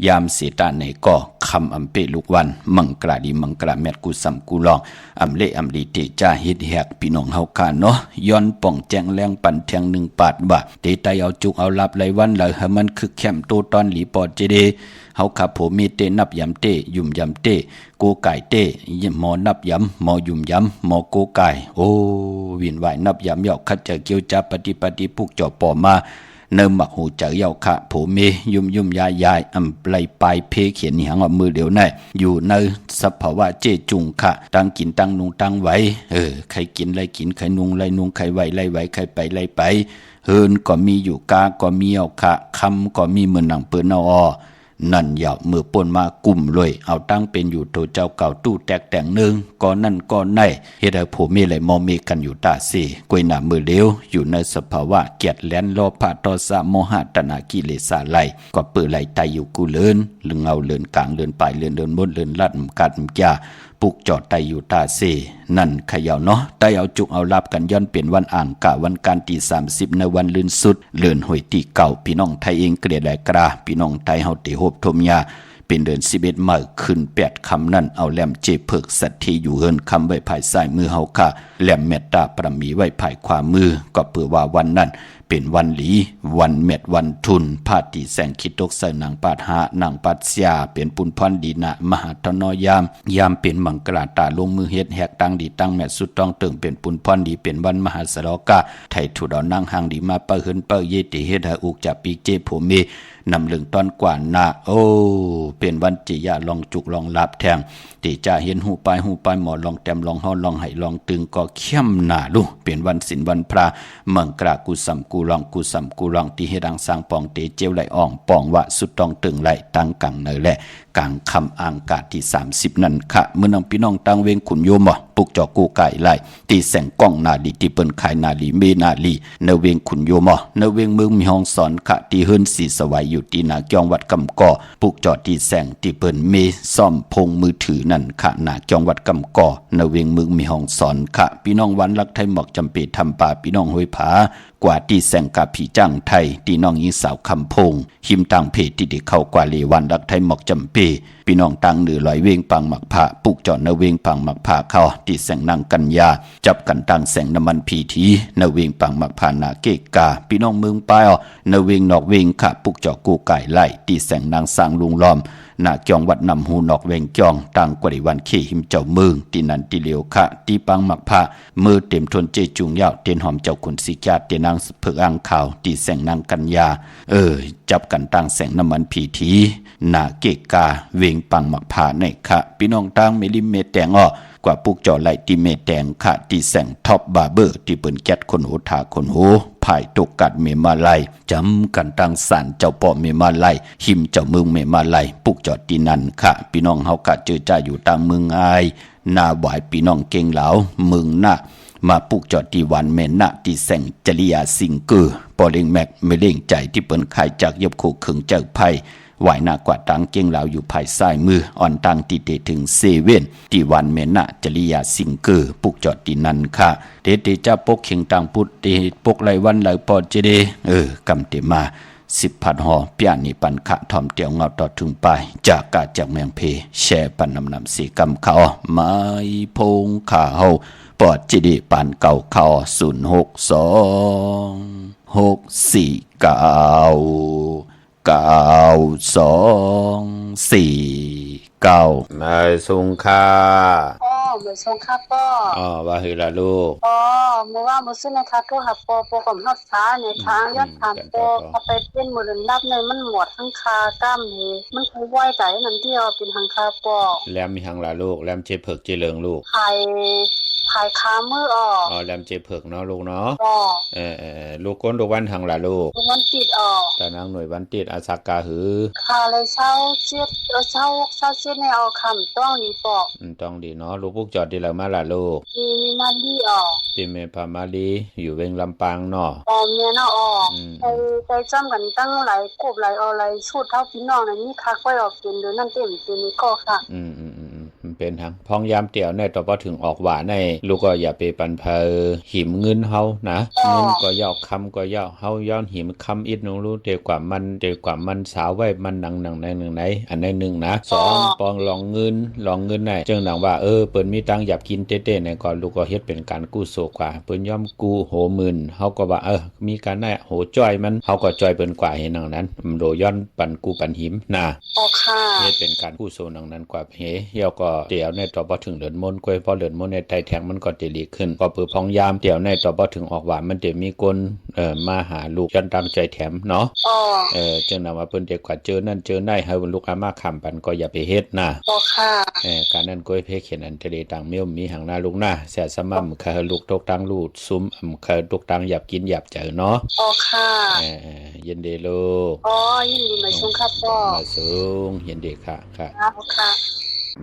Speaker 1: ยามเสตาในก่อคำอำเปลูกวันมังกราดีมังกราแมดกุสัมกุลองอำเละอำลีเตจ่าเฮ็ดแหกพี่น้องเฮาคาเนาะย้อนป่องแจงแรงปั่นแทง1 บาทบ่เตไตเอาจุกเอาลับไหลวันไหลให้มันคึกแคมโตตอนหลีปอดเจเดเฮาขับผมมีเตนับยำเตยุ่มยำเตโกไก่เตหมอนับยำหมอยุ่มยำหมอโกไก่โอ้วินไหวนับยำยอกคัดเจอเกียวจับปฏิปุกจ่อปอมาเนิมหมักหูเจอเยาค่ะผมมียุ่มยายอำไลปลายเพเขียนหางมือเดียวในอยู่ในสภาวะเจจุงค่ะตั้งกินตั้งนุงตั้งไว้ใครกินไรกินใครนุงไรนุงใครไหวไรไหวใครไปไรไปเฮินก็มีอยู่กาก็มีเอาค่ะคำก็มีเหมือนหนังเปิ้นเอานั่นเหยามือป่นมากลุ่มเลยเอาตั้งเป็นอยู่โตเจ้าเก่าตู้แตกแต่งหนึ่งก่อนนั่นก่อนในเฮ็ดให้ผมมีไหลมอมีกันอยู่ตาสิกวยหน้ามือเลี้ยวอยู่ในสภาวะเกียดแลนโลภะโทสะโมหะตนากิเลสไหลก็เปื้อไหลตายอยู่กูเลินลึงเอาเลินกลางเลินปลายเลินเดินบนเลินลัดกัดจ้าปุกจอดไตอยู่ตาเซนั่นขย่าเนาะไตเอาจุกเอาลับกันย้อนเปลี่ยนวันอ่างกะวันการที่30ในวันลื่นสุดเลื่อนหวยที่เก่าพี่น้องไทยเองเกลียดแหลกราพี่น้องไทยเฮาเตโฮบทมยาเป็นเดือน11มื้อขึ้น8คำนั่นเอาแหลมเจเพิกสัตที่อยู่เฮินคำไว้ภายซ้ายมือเฮาค่ะแหลมเมตตาประมีไว้ภายขวามือก็เพื่อว่าวันนั้นเป็นวันหลีวันเม็ดวันทุนพาติแสงคิดตกใส่นางปาดหานางปัดเสียเป็นปุนพรดีนะมหาธนยามเป็นมังกราตาลงมือเฮ็ดแหกตั้งดีตั้งแม่สุดต้องเติงเป็นปุนพรดีเป็นวันมหาสรกะไทยถูดเอานั่งห่างดีมาเปิ้เฮินเปิ้เยติเฮ็ดให้อุกจับปีเจผมมีนำเรื่องตอนกว่านาเป็นวันจิยาลองจุกลองลาบแทงติจะเห็นหูปลายหมอลองแต้มลองห่อลองไหลองตึงก็เข้มหนาลูเป็นวันศีลวันพระมังกรากุสัมกูลองที่เฮดังสร้างปองเตเจียวไหลอ่องปองวะสุดต้องตึงไหลตั้งกังเนยแหละกลางคำอ่างกาที่30นั่นค่ะเมื่อน้องพี่น้องตั้งเวงขุนโยมปุกจอกูไก่ไหลตีแสงกล้องนาลีที่เปิ้นขายนาลีเมนาลีเนเวงขุนโยมเนเวงเมืองมีห้องสอนค่ะที่เฮิรนสีสวัยอยู่ที่นาเกียงวัดกำก่อปุกจอที่แสงที่เปิ้นเมซ่อมพงมือถือนั่นค่ะนาเกียงวัดกำก่อเนเวงเมืองมีห้องสอนค่ะพี่น้องวันรักไทยหมอกจำปีทำป่าพี่น้องห้วยผากว่าที่แสงกาผีจ้างไทยที่น้องหญิงสาวคำพงหิมต่างเพศที่ได้เข้ากว่าเลวันรักไทยหมอกจำปีพี่น้องต่างเหนือลอยเวงปังหมักผ้าปุกจอดเนเวงปังหมักผ้าเข้าที่แสงนางกัญญาจับกันตั้งแสงน้ำมันพีทีเนเวงปังหมักผ้านาเกกาพี่น้องเมืองปายเนเวงนอกเวงค่ะปุกจอดกูไก่ไล่ที่แสงนางสร้างลุงล้อมนาเกียงวัดนำหูนอกเวงจองต่างกว่าวันขี้หิมเจ้าเมืองที่นันที่เหลียวค่ะที่ปังหมักผ้ามือเต็มทนเจจุงยาวเตียนหอมเจ้าขุนสิจาเตียนางเผือกอ่างขาวที่แสงนางกัญญาจับกันตั้งแสงน้ำมันผีทีนาเกกาเวงปังหมักผ้าในค่ะพี่น้องต่างเมลิเมแตงกว่าปุกจ่อไหลที่เมแตงค่ะที่แสงท็อปบาร์เบอร์ที่เปิ้นแก๊ดคนโหทาคนโหภายตกกัดเมมาไลจำกันตั้งสารเจ้าป่อเมมาไลหิมเจ้าเมืองเมมาไลปุกจอดที่นั่นค่ะพี่น้องเฮากะเจอจ้าอยู่ต่างเมืองอายนาหวายพี่น้องเก่งเหลาเมืองหน้ามาปุกจอดที่วันเมนะที่แสงจริยาสิงเกอปอเล็งแมกไม่เล่งใจที่เปิ้นขายจากยบโคขึงเจ้าไพ่ไหวหน้ากว่าตังเก่งเหลาอยู่ภายซ้ายมืออ่อนตังติเตถึงเซเว่นที่วันเมนะจริยาสิงเกอปุกจอดที่นั่นค่ะเตจะปกเข่งตังพุทธเตปกไหลวันไหลปอดเจเดกำเตมา10 พันหอเปียนี่ปันขะทอมเตียวเงาต่อถึงไปจากกาจากเมืองเพแช่ปันนำสีกำเขาไม้พงขาเฮาปอดเจดีปันเก่าเขา062 649 9249นายสงค่าอ้อม
Speaker 2: เหมือนชงค่ะก็
Speaker 1: อ๋อว่าคือละลูก
Speaker 2: อ๋อเมื่อว่ามื้อซื้อนะคะก็หับปอกับฮอดช้าในทางยอดถามปอเขาไปเป็นมื้อนั้นนับในมันหมดทั้งคากล้ามนี้มันคงไหวใจนั่นเดียวเป็นหังคาปอ
Speaker 1: แล้วมีหังละลูกแล้วเจ็บเผิกเจริงลูก
Speaker 2: ภายคามือ
Speaker 1: อ๋อแล้วเจ็บเผิกเนาะลูกเนาะ
Speaker 2: อ๋อ
Speaker 1: ลูกก้นลูกวันหังละลูก
Speaker 2: วันติด
Speaker 1: ตานางหน่วยวันติดอาสากาหือ
Speaker 2: ค่ะเลยเช้าเจ็ดเช้าเจ็ดในเอาคำต้องนี่ปอ
Speaker 1: ต้องดีเนาะลูกพวกจอดดีแล้วมาละลูก
Speaker 2: มีมาลี
Speaker 1: จิเมพามาลีอยู่เวงลำปางเนาะ
Speaker 2: เมียเนาะไปจำกันตั้งหลายกลุ่มหลายหลายชุดเท่าพี่น้องในนี่คักไว้ออกเป็นเดือนนั่นเต็มเป็นนี้ก็ค่ะ
Speaker 1: มันเป็นทางพ้องยามเตี่ยวในต่อพอถึงออกหวานในลูกก็อย่าไปปันเพอหิมเงินเฮานะเงินก็ย่อคำก็ย่อเฮาย้อนหิมคำอิดน้องรู้เดียวกว่ามันสาวไว้มันหนังในหนึ่งไหนอันในหนึ่งนะสองปองลองเงินไหนจึงหนังว่าเปิ้นมีตังอยากกินเต้ๆในก่อนลูกก็เฮ็ดเป็นการกู้โศกว่าเปิ้นย่อมกู้โหมื่นเฮาก็ว่ามีการได้โหจ้อยมันเฮาก็จ้อยเปิ้นกว่าเห็นดังนั้นโดย้อนปันกู้ปันหิมนะ
Speaker 2: ค่ะ
Speaker 1: เฮ็ดเป็นการกู้โศดังนั้นกว่าเฮาก็เตี่ยวในต่อบ่ถึงเดือนมนต์กวยพอเดือนมนต์ในไตแทงมันก็จะดีขึ้นพอเปื้อพองยามเตี่ยวในต่อบ่ถึงออกหวานมันจะมีคนมาหาลูกยันตามใจแถมเนาะจึงนำว่าเพิ่นเด็กกว่าเจอนั่นเจอได้ให้ลูกอามาค้ำปันก็อย่าไปเฮ็ดนะ
Speaker 2: ค่ะ
Speaker 1: การนั้นก้อยเพเขียนอันทะเลต่างเมี่ยวมีหังหน้าลูกหน้าแสสมั่มคาลูกตกตังลูดซุ้มคาตกตังหยับกินหยับเจอเนาะ
Speaker 2: ค่ะ
Speaker 1: ยินดีลูก
Speaker 2: ยินดีมาส่งค่ะพ่อ
Speaker 1: มาส่งยินดีค่ะ
Speaker 2: ค่ะ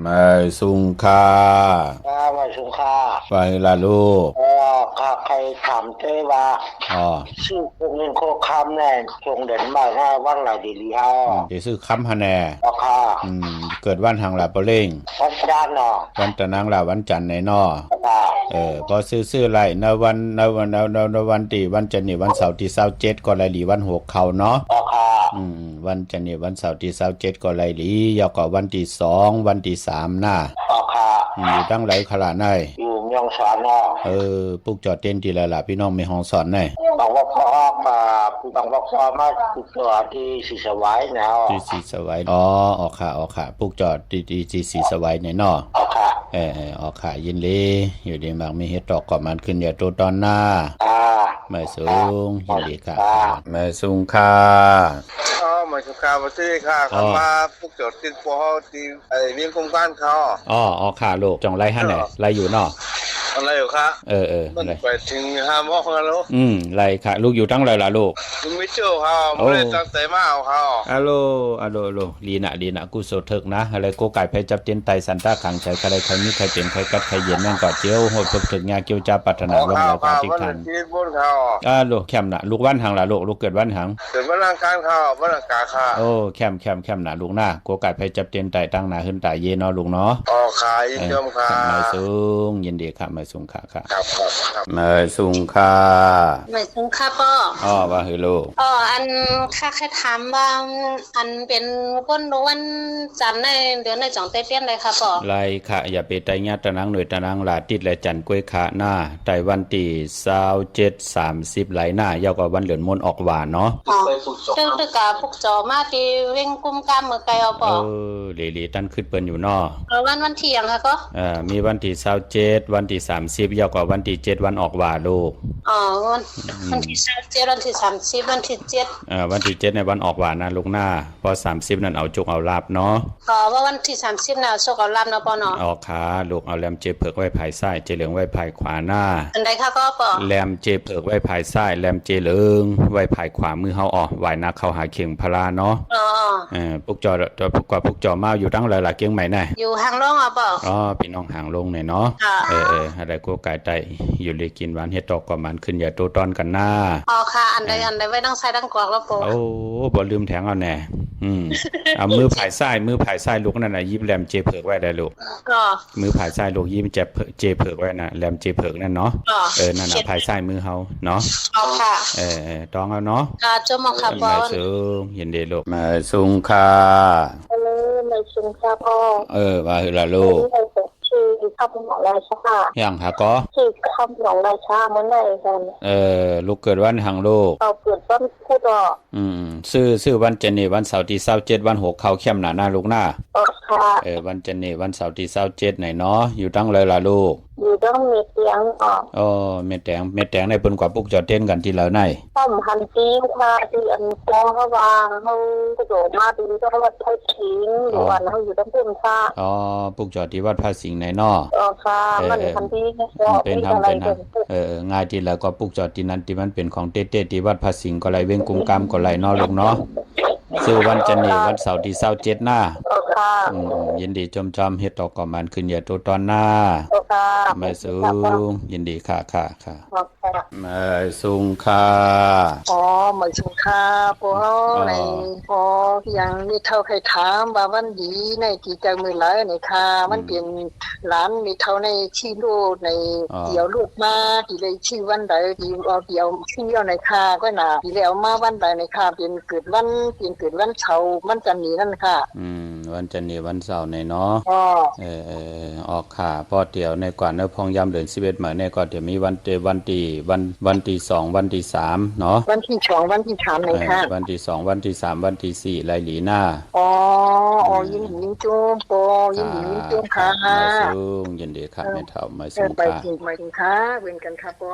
Speaker 1: มาส่งค่ะ
Speaker 3: มาส่งค่ะ
Speaker 1: ไปละลูก
Speaker 3: ค่ะใครถามเจ้ว่าชื่อพวกนี้โคคำแน่จงเด่นมากว่าวันไหนดีลีเฮา
Speaker 1: เดี๋ยวซื้อคำฮะแน่
Speaker 3: ค่ะ
Speaker 1: เกิดวันหังลาปะเล่ง
Speaker 3: วันจันทร์เนาะ
Speaker 1: วันตะนางลาวันจันทร์ในนอพอซื้อไรในวันที่วันจันทร์นี่วันเสาร์ที่27ก็ไรหลีวัน6เข้าเนาะวันจันทร์นี่วันเสาร์ที่27ก็ไรหลียาวก็วันที่2วันที่3น่ะอยู่ตั้งไหลขลาดได้
Speaker 3: อยู่เมืองสอนเนาะ
Speaker 1: ปุกจอดเต้นทีละล่ะพี่น้องมีห้องสอนได้
Speaker 3: บางว่าพ่อบางว่าพ่อมาตัวที่สีสวายเนาะ
Speaker 1: ที่สีสวายออกค่ะปุกจอดที่สีสวายในเนาะออกค่ะยินดีอยู่ดีบางมีเฮ็ดตอกก่อมันขึ้นอย่าตัวตอนหน้าไม่สูงยินดีค่ะไม่สูงค่ะ
Speaker 3: มาสุขาบ่ซื้อค่ะเขามาพวกจอดติดพอที่เวียงโครงการเขา
Speaker 1: ค่ะลูกจองไล่หั่นน่ะไล่อยู่เนาะ
Speaker 3: อะไรอยู่คะมันไปถึงหาหมอกันลูก
Speaker 1: ไล่ค่ะลูกอยู่ตั้งไรล่ะลูก
Speaker 3: ไม่เจอเขาไม่ได้ตั้งใจมาเอาเขา
Speaker 1: ฮัลโหลลีนะกูโสเถิกนะอะไรโกไก่ไผจับเตียนไตสันตาขังใจใครใครมีใครเป็นใครกัดใครเย็นนั่นก็เจียวโหดเพิกถึงงาเกี่ยวจ้าปัฒนาลงแล้วก็ติทันลูกแคมน่ะลูกวันหังล่ะลูกเกิดวันหัง
Speaker 3: เกิดวันอังคารเขาวันอังคารค่ะ
Speaker 1: แคมน่ะลูกหน้าโกไก่ไผจับเตียนไตตั้งหน้าขึ้นตาเย็นเนาะลูกเนาะ
Speaker 3: ค่ะยินดีค่ะ
Speaker 1: มาสูงยินดีค่ะมาสูงค่ะ
Speaker 3: ครับ
Speaker 1: มาสูงค่ะ
Speaker 2: มาสูงค่ะพ่อ
Speaker 1: ว่าคือลูก
Speaker 2: อันค่ะแค่ถามว่าอันเป็นคนวันจันทร์ในเดือนในจ่องเตี้ยนเลยค่ะพ่อ
Speaker 1: ไรค่ะอย่าไปไตญาตะนางหน่วยตะนางหลาติดและจันกล้วยขาหน้าไตวันที่27 30ไหลหน้ายาวกว่าวันเหลือนมนออกหวานเนาะ
Speaker 2: ตึกกะพวกจอมาที่เว้งกุมกามเมื่อไกลเอาพ่อ
Speaker 1: ลีตั้นขึ้นเปิ้นอยู่เนาะ
Speaker 2: วันที่ยังค่ะก็
Speaker 1: มีวันที่27วันที่30ยาวกว่าวันที่7วันออกหวานลูก
Speaker 2: วันที่27วันที่30วันที่7
Speaker 1: วันที่7ในวันออกหวานนะลูกหน้าพอ30นั่นเอาจุกเอาลาบเนาะ
Speaker 2: ว่าวันที่30น่ะสุกเอาลาบเนาะพ่อเนาะ
Speaker 1: ออกขาลูกเอาแหลมเจเผือกไว้ภายซ้ายเจเหลืองไว้ภายขวาหน้า
Speaker 2: อันใดค่ะก็พ่อ
Speaker 1: แหลมเจเผือกไว้ภายซ้ายแหลมเจเหลืองไว้ภายขวามือเฮาออกไหวนักเข้าหาเข่งพลาเนาะพวกจอมาอยู่ตั้งหลายๆเกียงใหม่แน่
Speaker 2: อยู่หางลงอ่ะพ่อ
Speaker 1: พี่น้องหางลงเนี่ยเนาะอะไรก็กายไตอยู่เลยกินหวานเฮ็ดตอกกว่ามันขึ้นอย่าโตตอนกันหน้า
Speaker 2: ค่ะอันใดไว้ต้องใส่ดังกอกแล้วพ่อ
Speaker 1: บ่ลืมแถงเอาแน่เอามือผายซ้ายลูกนั่นน่ะยิบแหลมเจเผือกไว้ได้ลูกมือผายซ้ายลูกยิบเจเผือกไว้น่ะแหลมเจเผือกนั่นเนาะนั่นน่ะผายซ้ายมือเฮาเนาะ
Speaker 2: ค่ะ
Speaker 1: ต้องเอาเนาะ
Speaker 2: จมค่ะพ่อ
Speaker 1: มาสูงยินดีลูกมาสูงค่ะ
Speaker 2: มาสูงค่ะพ่อ
Speaker 1: ว่าคือละลูก
Speaker 2: ชื่อคำหนองราชา
Speaker 1: อย่างหาก็
Speaker 2: ชื่อคำหนองราชาเมื่อไหร่กัน
Speaker 1: ลูกเกิดวันหังลูก
Speaker 2: เกิด วันพุธอ่ะ
Speaker 1: ซื้อวันจันทร์นี่วันเสาร์ที่27วัน6เข้าเข้มหน้าลูกหน้า
Speaker 2: ค่ะ
Speaker 1: วันจันทร์นี่วันเสาร์ที่27ไหนเนาะอยู่ตั้งเลยล่ะลูก
Speaker 2: อยู่ตั้งเม็ดเตียง
Speaker 1: เม็ดแตงในเพิ่นกว่าปุกจอดเต้นกันที่แล้วใน
Speaker 2: ต้มพันปีค่ะที่อันฟองเขาวางเขากระโดดมาดีก็ว่าใช้ทิ้งอยู่วันเขาอยู่ตั้งพุ่นค่ะ
Speaker 1: ปุกจอดที่วัดพระสิงห์ในเนาะ
Speaker 2: ค่ะมันพันปี
Speaker 1: เป็นง่ายที่แล้วก็ปุกจอดที่นั้นที่มันเป็นของเต้ที่วัดพระสิงห์ก็ไหลเว้งกุมกรรมก็ไหลเนาะลูกเนาะซื้อวันจันทร์นี่วันเสาร์ที่27หน้ายินดีจอมเฮ็ดตอกก่อมันขึ้นอย่าตัวตอนหน้าไม่สูงยินดีค่ะไม่สูงค่ะ
Speaker 2: ไม่สูงค่ะพอในพอยังมีเท่าใครถามว่าวันดีในที่จังมือหลายในค่ะมันเป็นร้านมีเท่าในชื่อลูกในเดี๋ยวลูกมาที่เลยชื่อวันใดที่เอาเดี๋ยวชื่อในค่ะก็น่ะที่แล้วมาวันใดในค่ะเป็นเกิดวันเสาร์วันจันทร์นี้นั่นค่ะ
Speaker 1: วันจันทร์นี้วันเสาร์ในเนาะออกค่ะพอเดี๋ยวในก่อนเนพองยามเดือน11มื้อในก่อนเดี๋ยวมีวันที่2วันที่3เนาะ
Speaker 2: วันที่2วันที่3ในค่ะ
Speaker 1: วันที่2วันที่3วันที่4ไล่หลีหน้า
Speaker 2: ยินดีจุ๊บยินดีจุ๊บค่ะ
Speaker 1: ไม่สูงยินดีค่ะแม่เฒ่าไม่สูงค่ะ
Speaker 2: ไปถึงค่ะเว้นกันค่ะป๋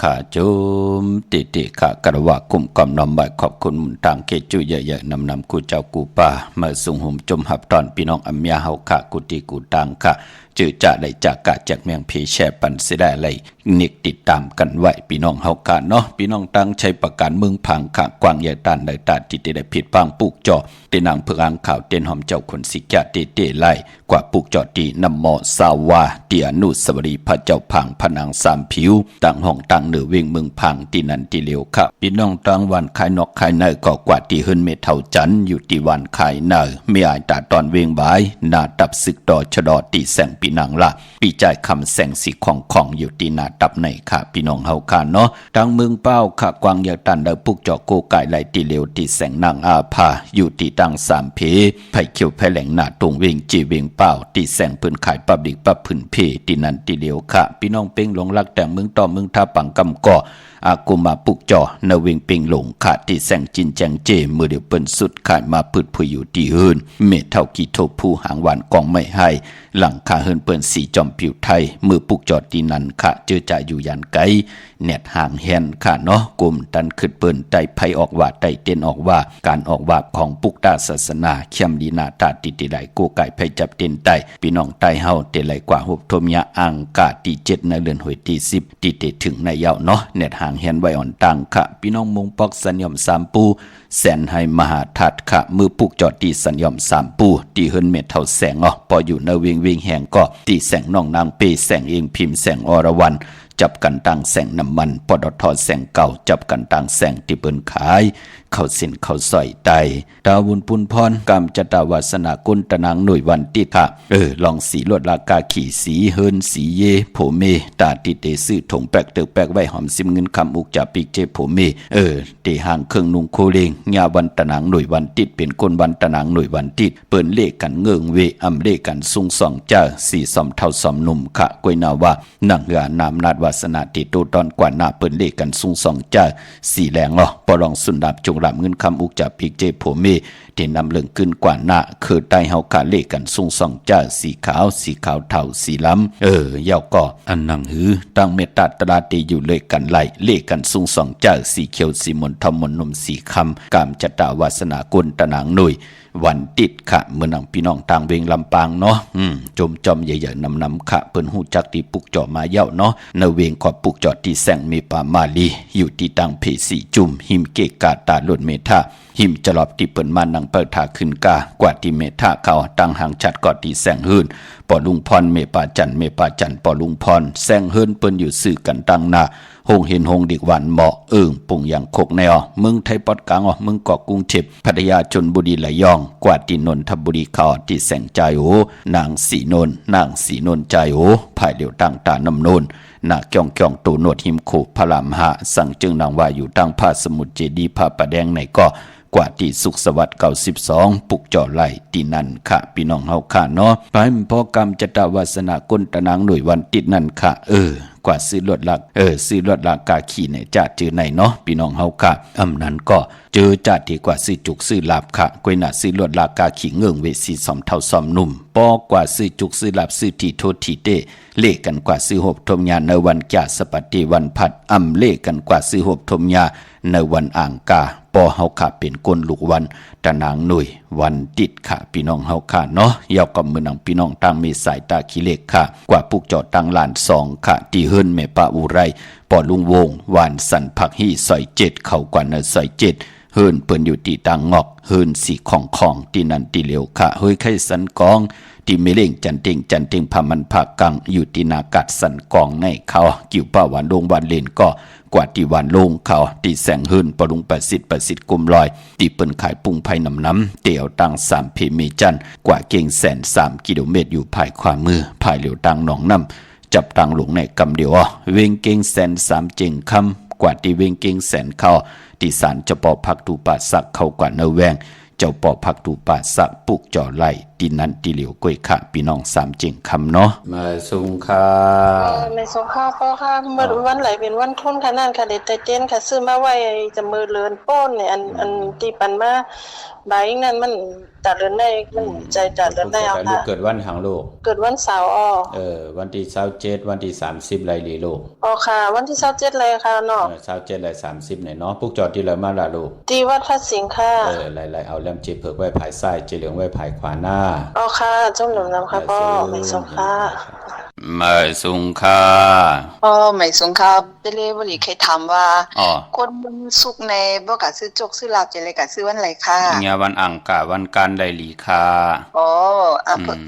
Speaker 1: ขาจู มติติขะกระวะกุมกำนำใบขอบคุณมุนต่างเกจุเยอะๆนำกูเจ้ากูป่ามาส่งหุมจมหับตอนพี่น้องอัมยาเฮาขะกุติกูตังขะจือจะได้จากกะจากเมียงเพแช่ปันเสได้ไรนิกติดตามกันไว้พี่น้องเฮากะเนาะพี่น้องตั้งใช้ประกันเมืองพังขะกวางใหญ่ตันได้ตาจิตได้ผิดพังปุกจอเตนางเพื่ออังข่าวเต้นหอมเจ้าคนสิกะเตไล่กว่าปุกจอตีนำหมอสาวาเตียนุสวรีพระเจ้าพังพนางสามผิวตั้งห้องตั้งเหนือเวียงเมืองพังตีนันตีเหลียวค่ะพี่น้องตั้งวันขายนอกขายเนยก็กว่าตีหืนเมเท่าจันอยู่ตีวันขายเนยไม่อายตาตอนเวียงบายนาตับศึกดอชดอตีแสงปีนางละปีใจคำแสงสีของอยู่ตีนาตับในค่ะพี่น้องเฮาค่ะเนาะตั้งเมืองเป้าค่ะกวางยาตันเดาปุกจอโกไก่ไหลตีเหลียวตีแสงนางอาภาอยู่ตีตั้งสามเพไผ่เขียวไผ่แหลงหน้าตรงเวียงจีเวียงเป้าตีแสงปืนขายปับดิกปับพื้นเพตีนันตีเหลียวค่ะพี่น้องเป้งหลงรักแต่เมืองต่อเมืองท่าปังกำก่ออากุมาปุกจอเนวิงเปิงหลงขาดที่แสงจินแจงเจมือเดียวเปิ้นสุดขาดมาพืดพุยอยู่ที่หืนเมเท่ากีโทผู้หางหวานกองไม่ให้หลังคาเฮินเปิ้นสีจอมผิวไทยมือปุกจอตีนันขาเจอจะอยู่ยันไกเน็ตห่างแฮนขาเนาะกลุ่มตันขึ้นเปิ้นไตไพออกว่าไตเต้นออกว่าการออกว่าของปุกตาศาสนาเข้มดีนาตาติติไหลกูไก่ไพจับเต้นไตพี่น้องไตเฮาเตไหลกว่าหุบทมยาอังกาตี7ในเรือนหวยตี10ตีเตถึงในเยาเนาะเน็ตห่างแฮนไว้อ่อนตังค่ะพี่น้องมงปอกสัญญอมสามปูแสนให้มหาทัดค่ะมือปุกจอดตีสัญญอมสามปูตีเฮินเม็ดเท่าแสงพออยู่ในเวียงแหงก็ตีแสงน้องนางเปแสงเองพิมพ์แสงอรวรรณจับกันตั้งแสงน้ำมันปตทแสงเก่าจับกันตั้งแสงที่เปิ้นขายเข้าสินเข้าสอยไตดาวุนปุนพรกำจตาวาสนากุลตนางหน่วยวันติค่ะลองสีลวดลากาขี่สีเฮินสีเยโผเมตาติเตซื้อถงแปลกเตกแปลกไว้หอมซิมเงินคำอุกจับปีกเจโผเมเตห่างเครื่องนุงโคเลงญาวันตนางหน่วยวันติดเป็นคนวันตนางหน่วยวันติดเปิ้นเลขกันเงิงเวอำเลขกันซุงสองเจ้าสีสอมเท่าสอมหนุ่มค่ะกวยนาว่านังเหือนามนาดวาสนาติโตตอนกว่าหน้าเปิ้นเลขกันซุงสองเจ้าสีแหลงปรองสุนดับจงรับเงินคำอุกจับปีกเจโผเมที่นำเรื่องขึ้นกว่าหน้าคือไตเฮากะเลขกันซุงสองเจ้าสีขาวเทาสีล้ำเยาก็อันนังหือตั้งเมตตาตราตีอยู่เลขกันไหลเลขกันซุงสองเจ้าสีเขียวสีมนทมนนมสีคำกามจตาวาสนากุลตนางหนุ่ยวันติดค่ะเมื่อนังพี่น้องต่างเวงลำปางเนาะจมจอมใหญ่ๆนำค่ะเปิ้นหูจักที่ปุกจอมาเย้าเนาะในเวงขอบปุกจอที่แสงมีปามาลีอยู่ที่ตังเพสีจุ่มหิมเกกาตาลุดเมธาหิมจะหลอบที่เปิ้นมานังเปิดถาขึ้นกากว่าที่เมธาเขาตั้งห่างชัดกอดที่แสงหืนปอลุงพรเมปาจันปอลุงพรแสงหืนเปิ้นอยู่สื่อกันตั้งหน้าหงเห็นหงดิกวันเหมาะปุ่งอย่างโคกในมึงไทยปอดกลางมึงเกาะกรุงเทพพัทยาชลบุรีไหลยองกว่าที่นนทบุรีเขาที่แสงใจนางสีนนใจภายเหลียวตั้งตานำนนนาเกี่ยงตูนวดหิมโขพลามหาสั่งจึงนางว่าอยู่ตั้งผ้าสมุทรเจดีผ้าประแดงในก็กว่าที่สุขสวัสดิ์92ปุกจ่อไหลที่นั่นค่ะพี่น้องเฮาค่ะเนาะไปพอกรรมจตวาสนากุลตนางหน่วยวันติดนั่นค่ะกว่าซื้อลวดลากซื้อลวดลากกาขี่เนี่ยจะเจอในเนาะพี่น้องเฮาค่ะนั้นก็เจอจัดที่กว่าซื้อจุกซื้อลาบค่ะกวยน่ะซื้อลวดลากกาขี่เงื่องเวสีสอมเท่าสอมนุ่มปอกว่าซื้อจุกซื้อลาบซื้อที่โทษที่เตเลขกันกว่าซื้อหบทมยาในวันจ่าสปฏิวันพัดเลขกันกว่าซื้อหบทมยาในวันอ่างกาปอเฮาค่ะเป็นก้นลูกวันตะนางหน่วยวันติดค่ะพี่น้องเฮาค่ะเนาะยาวกับมือนังพี่น้องตั้งมีสายตาขี้เล็กค่ะกว่าปุกจอดตั้งลาน2ค่ะที่เฮิรนแม่ป้าอุไรปอลุงวงวานสันผักฮีซอย7เข้ากว่าในซอย7เฮิรนเปิ้นอยู่ที่ตังงอกเฮิรนสีของที่นั่นที่เหลียวค่ะเฮ้ยไข่สันกองที่ไม่เล่งจันเต็งพามันผักกังอยู่ที่นากัดสันกองในเขากิ่วป้าหวานลงวันเลนก็กว่าที่วันลงเขาที่แสงหืนปรุงประสิทธิ์กุมลอยที่เปิ้นขายปุงไผ่น้ำเตี่ยวตัง3เพเมจันกว่าเก่งแสน3กิโลเมตรอยู่ภายขวามือภายเหลียวตังหนองน้ำจับตังหลงในกำเดียวเวงเก่งแสน3เจงคำกว่าที่เวงเก่งแสนเข้าที่ศาลเจ้าปอพักตูป่าสักเข้ากว่าเนแวงเจ้าปอพักตูป่าสักปุกจ่อไหลที่นั่นที่เหลียวกล้วยค่ะพี่น้อง3เจงคำเนาะมาสุงค่ะ
Speaker 2: ในสงข้าวพ่อค่ะเมื่อวันไหลเป็นวันทุ่นค่ะนั่นค่ะเด็ดใจเต้นค่ะซื้อมาไว้จะมือเลือนโป้นเนี่ยอันตีปันมาใบนั้นมัน จัดเดือนได้มันใจจัดเดือนได้เอาค่ะ
Speaker 1: เกิดวันหางลูก
Speaker 2: เกิดวันเสาร์
Speaker 1: วันที่27วันที่30ไรลีลูก
Speaker 2: ค่ะวันที่27เลยค่ะเนาะ
Speaker 1: 27ไร30เนี่ยเนาะพวกจอดที่เลยมาล่ะลูก
Speaker 2: ที่วัดพระสิงห์ค่ะ
Speaker 1: หลายๆเอาแลมจีเผือกไว้ภายซ้ายจีเหลืองไว้ภายขวาหน้า
Speaker 2: ค่ะจมหลงน้ำค่ะพ่อไม่สงค่ะ
Speaker 1: ไม่สุงค่า
Speaker 2: ไม่สงค่าเดลิเวอรี่เคยถามว่าคนสุกในบ่กะซื้อจกซื้อลาบจะเลยกะซื้อวันไหนค่ะ
Speaker 1: เนี่ยวันอังคารวันการได้หลีค่ะ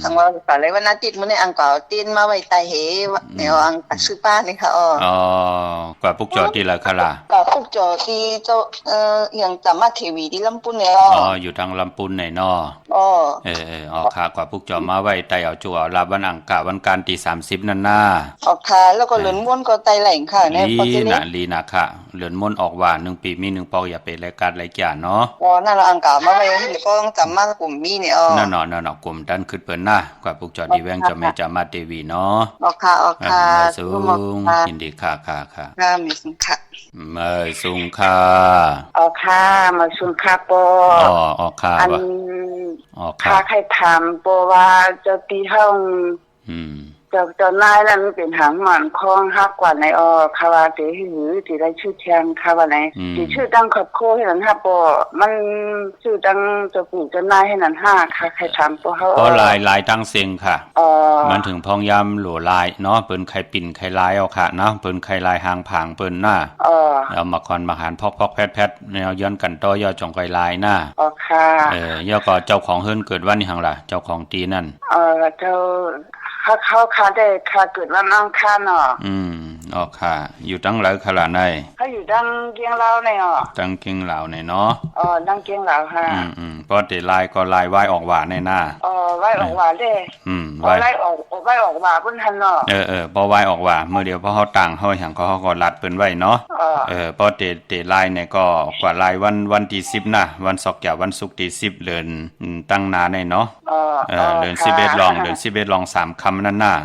Speaker 2: ทางว่าก็เลยวันอาทิตย์มื้อนี้อังกาตีนมาไว้ใต้เหแนวอังกาซื้อป้านี่ค่ะ
Speaker 1: กว่าพวกจอที่ละค่ะล่ะ
Speaker 2: ก็พวกจอที่เจ้าอย่างจำมาเทวีที่ลำพูนเนี่ย
Speaker 1: อยู่ทางลำพูนไหนเนาะค่ะกว่าพวกจอมาไว้ใต้เอาจั่วลาบวันอังคารวันการที่30นั่นน่ะ
Speaker 2: ค่ะแล้วก็เหลือนม่วนก็ไตแหล่งค่ะ
Speaker 1: เนี่ยพอจะลีนะค่ะเหลือนม่วนออกว่า1ปีมี1ปอกอย่าไปรายการรายการเนาะ
Speaker 2: นั่นเราอังกามาไว้แล้วก็ต้องจำมากลุ่มมีเนี่ย
Speaker 1: นั่นเนาะกลุ่มดันขึ้นเปิ้นนะกว่าพวกจอดีแวงจะแม่จะมาเทวีเนาะ
Speaker 2: ค่ะ
Speaker 1: สูงยินดีค่ะ
Speaker 2: มีสุงค่ะ
Speaker 1: ไม่สุงค่ะ
Speaker 2: ค่ะมาสุงค่ะป
Speaker 1: ค่ะ
Speaker 2: ค่ะใครถามปว่าจะตีห้องจนายนั้นเป็นหางหมันคองฮักกว่าในคาวาเตหือที่ได้ชื่อเทียงคาวาไหนที่ชื่อดังขอบโคให้นั้น5ปอมันชื่อดังจะปู่จะนายให้นั้น5ค่ะใครถามปอเฮา
Speaker 1: ก็ลายตั้งเสียงค่ะมันถึงพองยำหลัวลายเนาะเปิ้นไข่ปิ่นไข่ลายเอาค่ะเนาะเปิ้นไข่ลายหางผางเปิ้นหน้าเอามาคอนมาหารพอกแพทแนวย้อนกันต่อย่อจงไข่ลายหน้า
Speaker 2: ค่ะ
Speaker 1: ย่อก็เจ้าของเฮิรนเกิดวันนี้หั่งล่ะเจ้าของตีนั่น
Speaker 2: เจ้าเขาได้เกิดวันอังคารเนาะ
Speaker 1: ค่ะอยู่ตั้งหลายขลาดใน
Speaker 2: เขาอยู่ดังเกียงลาวใน
Speaker 1: ตั้งเกียงลาวในเนาะ
Speaker 2: ดังเกียงลาวค่ะ
Speaker 1: พอติลายก็ลายไหว้ออกหวานในหน้า
Speaker 2: ไหว้ออกหวานเด้ไหว้ออกหวานเพิ่นหั่นเนาะ
Speaker 1: พอไหว้ออกหวานมื้อเดียวพอเฮาตั้งเฮาหยังเขาก็รัดเปิ้นไว้เนาะพอเตลายเนี่ยก็กว่าลายวันที่10นะวันศุกร์วันศุกร์ที่10เดือนตั้งนาในเนาะเดือน11ลอง3คำนั่นน่ะ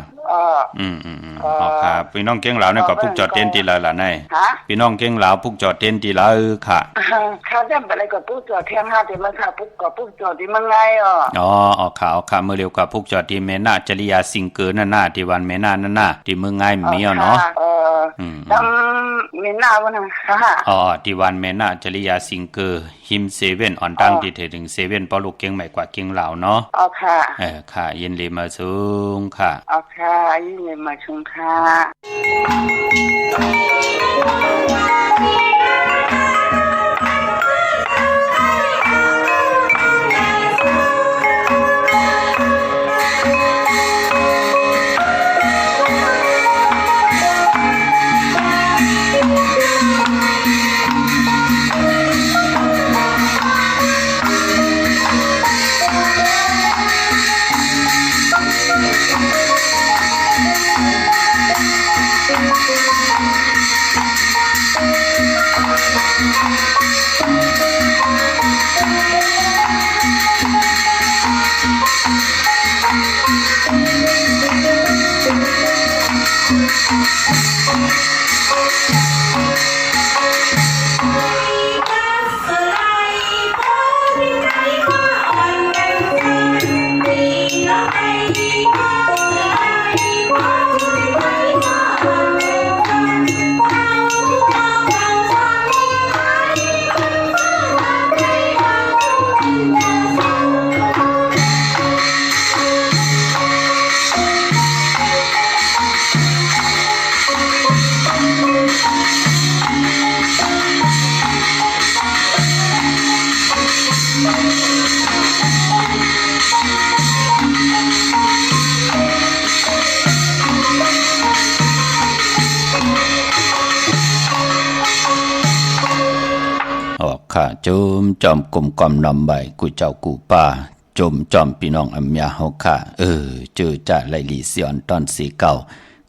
Speaker 1: ครับพี่น้องเก่งเหลาเนี่ยก็พุกจอดเต้นตีละล่ะในพี่น้องเก่งเหลาพุกจอดเต้นตีละค่ะ
Speaker 2: ค่ะจำอะไรก็พุกจอดเที่ยง5ที่มันค่ะพุกจอดที่มันไง
Speaker 1: ค่ะมื้อเร็วกับพุกจอดที่แม่นาจริยาสิงเกินนั่นน่ะที่วันแม่นานั่นน่ะที่มือง่ายมีเนาะ
Speaker 2: ตั้งแม่นาบ่นะค่ะ
Speaker 1: ที่วันแม่นาจริยาสิงเกอร์หิม7อ่อนตั้งที่ถึง7ปอลูกเก่งใหม่กว่าเก่งเหลาเนาะ
Speaker 2: ค่ะ
Speaker 1: ค่ะยินดีมาสูงค่ะ
Speaker 2: ค่ะยินดีมาชมค่ะ
Speaker 1: ค่ะจมจอมกลมกอมนำใบกูเจ้ากูป้าจมจอมพี่น้องอำยาเฮาค่ะเจอจ่าไหลลีเสียนตอนสีเก่า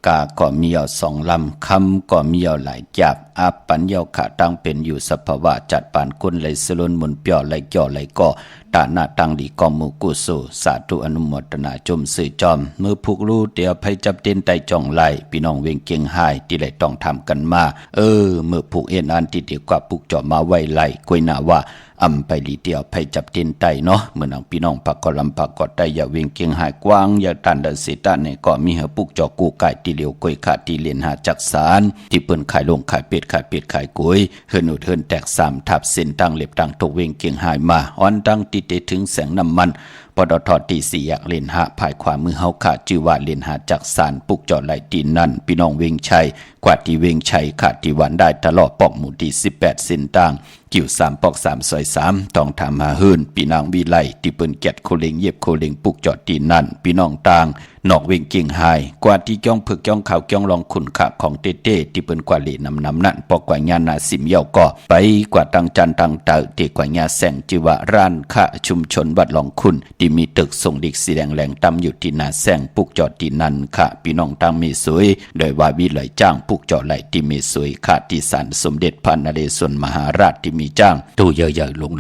Speaker 1: กาก็มีเอา2ลำคำก็มีเอาหลายจับ อาปัญญาขะตั้งเป็นอยู่สภาวะจัดปานกุนไหลสลุนหมุนเปียวไหลจ่อไหลก่อตาหน้าตั้งดีกอมูกุโสสาธุอนุโมทนาจมสื่อจอมมือผูกรู้เดียวภัยจับเต้นไตจ่องไหลพี่น้องเวงเกียงหายที่ไหลต้องทำกันมามือผูกเอ็นอันที่เดียวกว่าผูกจ่อมาไว้ไหลกวยหนาว่าไปลีเดียวภัยจับเต้นไตเนาะเมื่อนังพี่น้องปักกอลำปักกอดได้อย่าเวงเกียงหายกว้างอย่าตันเดสิตาในก็มีเหปุกจ่อกูไก่ที่เหลียวกวยขาดที่เลียนหาจักสารที่เปิ้นขายลงขายเป็ดขายกวยเฮินอุดเฮินแตกสามทับเส้นตั้งเล็บตั้งตกเวงเกียงหายมาอ่อนตั้งติดถึงแสงน้ำมันปตทตีสี่อยากเล่นหาภายขวามือเฮาขาจื่อว่าเล่นหาจักสารปุกจอดไหลตีนนั่นพี่น้องเวงชัยกว่าที่เวงชัยขาดที่วันได้ตลอดปอกหมู่ที่18เส้นต่างกิ่ว3ปอก3ซอย3ต้องทำหาหื่นพี่นางวิไลที่เปิ้นแกดโคเล็งเย็บโคเล็งปุกจอดตีนนั่นพี่น้องต่างนอกเวงเกียงหายกว่าที่จ้องผึกจ้องข่าวจ้องลองขุนขะของเต้ที่เปิ้นกว่าเลนำนั่นปอกกว่าญาณาสิมเยาก็ไปกว่าตังจันตังเตอที่กว่าญาแสงจิว่าร้านขะชุมชนวัดหลองคุณที่มีตึกส่งดิกสีแดงแหลงตำอยู่ที่นาแสงปุกจอดที่นั่นค่ะพี่น้องต่างมีสวยโดยว่าวิไลจ้างปุกจอดไหลที่มีสวยค่ะที่ศาลสมเด็จพระนเรศวรมหาราชที่มีจ้างตู้เยอะๆลง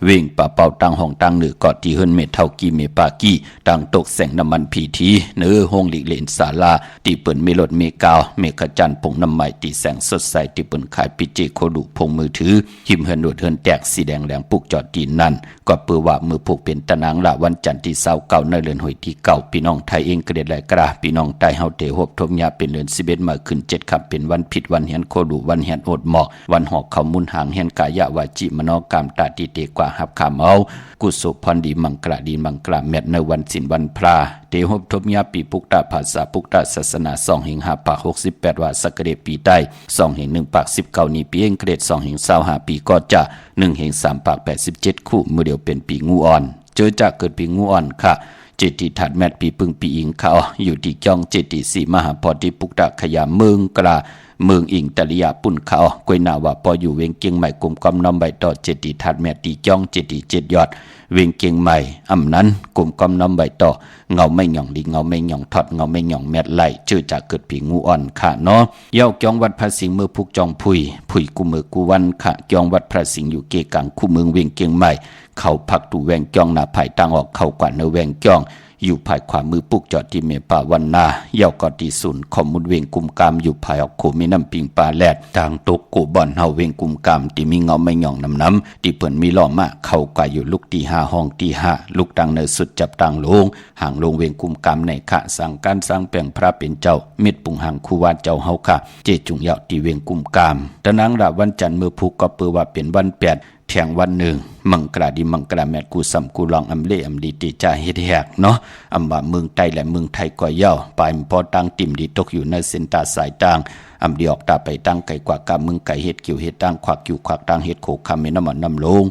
Speaker 1: วิ่งป่าเป่าตั้งห้องตั้งหรือก็ที่เฮิรนเมเท่ากีเมปากี้ตั้งตกแสงน้ำมันพีทีเนื้อห้องหลีกเล่นศาลาที่เปิ่นเมลดเมกาวเมฆจันทร์ผงน้ำใหม่ที่แสงสดใสที่เปิ่นขายปิเจโคดุพงมือถือหิมเฮิรนโดดเฮิรนแตกสีแดงแหลงปุกจอดที่นั่นก็เปื่อว่ามือผูกเป็นตะนางละวันจันทร์ที่29ในเดือนหอยที่เก่าพี่น้องไทยเองก็ได้หลายกระพี่น้องไทยเฮาเตหบทมยาเป็นเดือน11มาขึ้น7ค่ำเป็นวันผิดวันเฮียนโคดุวันเฮียนอดหมอกวันหอกเขามุนหางเฮียนกายะวาจิมโนกรรมตาติเตกว่าหับขามเอากุศลพรดีมังกระดีมังกระแมทในวันศีลวันพระเตหบทมยาปีปุกตะภาษาปุกตะศาสนา2แห่ง5ปาก68ว่าสักเดปีใต้2แห่ง1ปาก19นี้ปีเองเกรด2แห่ง25ปีก็จะ1แห่ง3ปาก87คู่มือเดียวเป็นปีงูอ่อนเจอจากเกิดปีงูอ่อนค่ะเจติถัดแมทปีพึ่งปีอิงเขาอยู่ที่จ้องเจติสีมหาพอดีปุกตะขยาเมืองกลาเมืองอิงตะลิยาปุ่นเขากวยนาว่าพออยู่เวียงเกียงใหม่กลุ่มกำน้ำใบต่อเจติถัดแมทตีจ้องเจติ7ยอดเวียงเกียงใหม่นั้นกลุ่มกำน้ำใบต่อเงาไม่หย่องดีเงาไม่หย่องทอดเงาไม่หย่องแมทไหลเจอจากเกิดปีงูอ่อนค่ะเนาะเย้าจ้องวัดพระสิงห์มือพุกจองผุยกูมือกูวันค่ะจ้องวัดพระสิงห์อยู่เกกังคู่เมืองเวียงเกียงใหม่เขาพักตูแวงจ้องหน้าไผ่ตั้งออกเข้ากว่าเนแวงจ้องอยู่ภายขวามือปุกจอดที่เมป่าวันนาเย่ากอดีศูนย์ข้อมูลเวงกุมกามอยู่ภายออกโคมีน้ำปิงปลาแลดทางตกกูบ่อนเฮาเวงกุมกามที่มีเงาไม่หย่องน้ำที่เปิ่นมีล้อมาเข้ากว่าอยู่ลูกที่5ห้องที่5ลูกตังเนสุดจับตังลงห่างลงเวงกุมกามในขะสั่งการสร้างแปลงพระเป็นเจ้าเม็ดปุงห่างคูวาเจ้าเฮาค่ะเจจุงเยาที่เวงกุมกามตะนังละวันจันทร์มือพุกก็เปือว่าเป็นวัน8แข่งวันหนึ่งมังกราดีมังกราแมทกูสัมกูลองอำเล่อำดีติจ่าเฮ็ดแหกเนาะอำว่าเมืองไทยและเมืองไทยก็เย่าไปพอตั้งติ่มดีตกอยู่ในเส้นตาสายต่างอำดีออกตาไปตั้งไก่กว่ากาเมืองไก่เฮ็ดกิ่วเฮ็ดตั้งควักกิ่วควักตั้งเฮ็ดโขคำในน้ำมันน้ำลง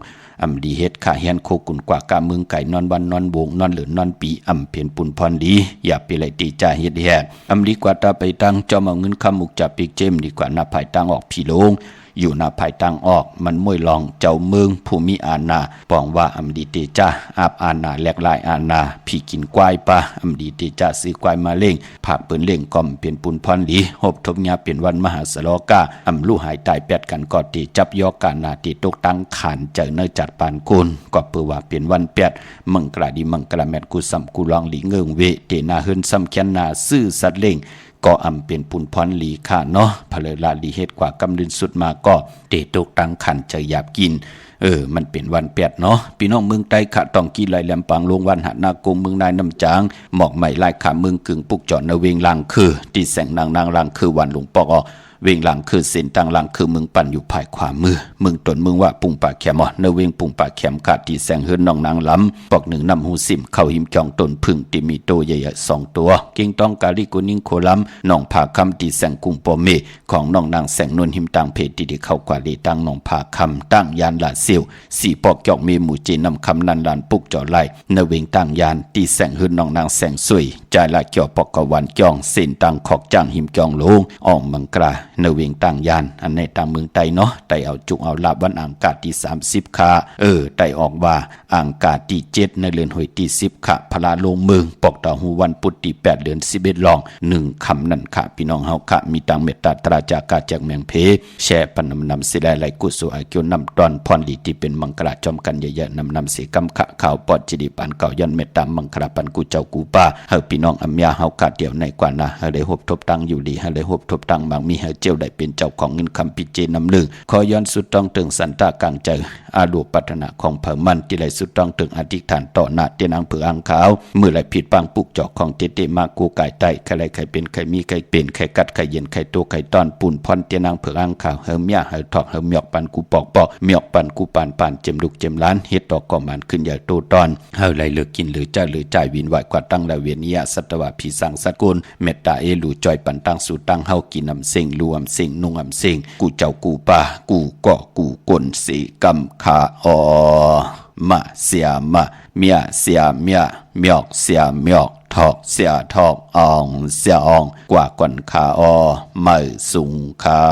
Speaker 1: อำดีเฮ็ดขาเฮียนโคกุนกว่ากาเมืองไก่นอนวันนอนบงนอนเหลือนอนปีอำเพียนปุ่นพรดีอย่าไปเลยตีจ่าเฮ็ดแหกอำดีกว่าตาไปตั้งจอมเอาเงินคำมุกจับปีกเจมดีกว่าหน้าภายตั้งออกพี่ลงอยู่หน้าภายตั้งออกมันมวยลองเจ้าเมืองภูมิอาณาปองว่าอำดีเตจ้าอาบอาณาแหลกลายอาณาพี่กินควายปะอำดีเตจ้าซื้อควายมาเล่งผากเปิ้นเล่งก่อมเป็นปุนพรหลีหบทบยาเป็นวันมหาสโลกาอำลู่หายตายแปดกันก็ตีจับยอกานาตีตกตั้งขานเจอเนจัดปานกุลก็เปือว่าเป็นวันแปดมังกราดีมังกราแมทกูสัมกูลองหลีเงิงเวเตนาเฮินซ้ำแค้นนาซื่อสัตว์เล่งก็อำเป็นปุนพรหลีค่ะเนาะพลลาลีเฮ็ดกว่ากำดินสุดมาก็เตตกตังขันจะหยาบกินมันเป็นวันแปดเนาะพี่น้องเมืองใต้ขะต้องกีไหลแหลมปังลงวันหนากงเมืองนายน้ำจางหมอกใหม่ลายขาเมืองกึ่งปุกจอดในเวงลังคือที่แสงนางลังคือวันหลวงปอกเวงหลังคือเส้นต่างหลังคือเมืองปั่นอยู่ภายขวามือเมืองตนเมืองว่าปุงป่าแขมในเวงปุงป่าแขมขาดที่แสงเฮือนน้องนางล้ำปอกหนึ่งนำหูสิมเข้าหิมจองตนพึ่งที่มีโตใหญ่ๆ2ตัวเก่งต้องกาลิกุนิงโคล้ำน้องผาคำที่แสงกุงปอเมของน้องนางแสงนวลหิมต่างเพจที่เข้ากว่าลีตั้งน้องผาคำตั้งยานหลาเซียวสีปอกจอกเมหมู่เจนำคำนันลานปุกจ่อไหลในเวงตั้งยานที่แสงเฮือนน้องนางแสงสวยใจละเกี่ยวปอกกวันจองเส้นต่างขอกจ้างหิมจองลงอ่องมังกรา ในเวียงต่างยานอันในต่างเมืองไต้เนาะไต้เอาจุกเอาลาบวันอังคารที่30ค่ะไต้ออกว่าอังคารที่7ในเดือนหอยที่10ค่ะพลาลงเมืองปอกต่อหูวันพุธที่8เดือน11ลอง1คำนั่นค่ะพี่น้องเฮาค่ะมีตังเมตตาตราจากาจากเมืองเพแช่ปันนำสิได้ไหลกุศลอากิวนำตอนพรดีที่เป็นมังคลาจอมกันเยอะๆนำเสกำขะข่าวปอดจิดิปันเก่ายันเมตตามังคลาปันกูเจ้ากูป้าเฮาพี่น้องอัมยาเฮาค่ะเดียวในกว่านะเฮาได้หบทบตังอยู่ดีเฮาได้หบทบตังบางมีเฮาเจ้าได้เป็นเจ้าของเงินคำพิเจนำลึงขอย้อนสุดต้องถึงสันตากลางใจอาลูปัฒนาของเผ่ามันที่ไหลสุดต้องถึงอธิษฐานต่อหน้าเตียนอังเผืออังขาวเมื่อไหลผิดปังปุกจอกของเตมากูกายไตใครไรใครเป็นใครมีใครเป็นใครกัดใครเย็นใครโตใครตอนปุ่นพรเตียนอังเผืออังขาวเฮมยาเฮทอกเฮมยอกปันกูปอกเมียกปันกูปานเจมลูกเจมล้านเฮ็ดดอกก่อมันขึ้นใหญ่โตตอนเฮาไหลเลือกกินหรือจ่ายวินไหวกว่าตั้งละเวียนยะสัตวะผีสังสกุลเมตตาลูจอยปันตั้งสู่ตั้งเฮากินน้ำเสงรวมเสงนุ่งเสงกูเจ้ากูป่ากูก่อกูกลสีกำขามาเสียมาเมียเสียเมียเมียกเสียเมียกทอกเสียทอกอองเสียอองกว่าก่อนขาไม่สูงขา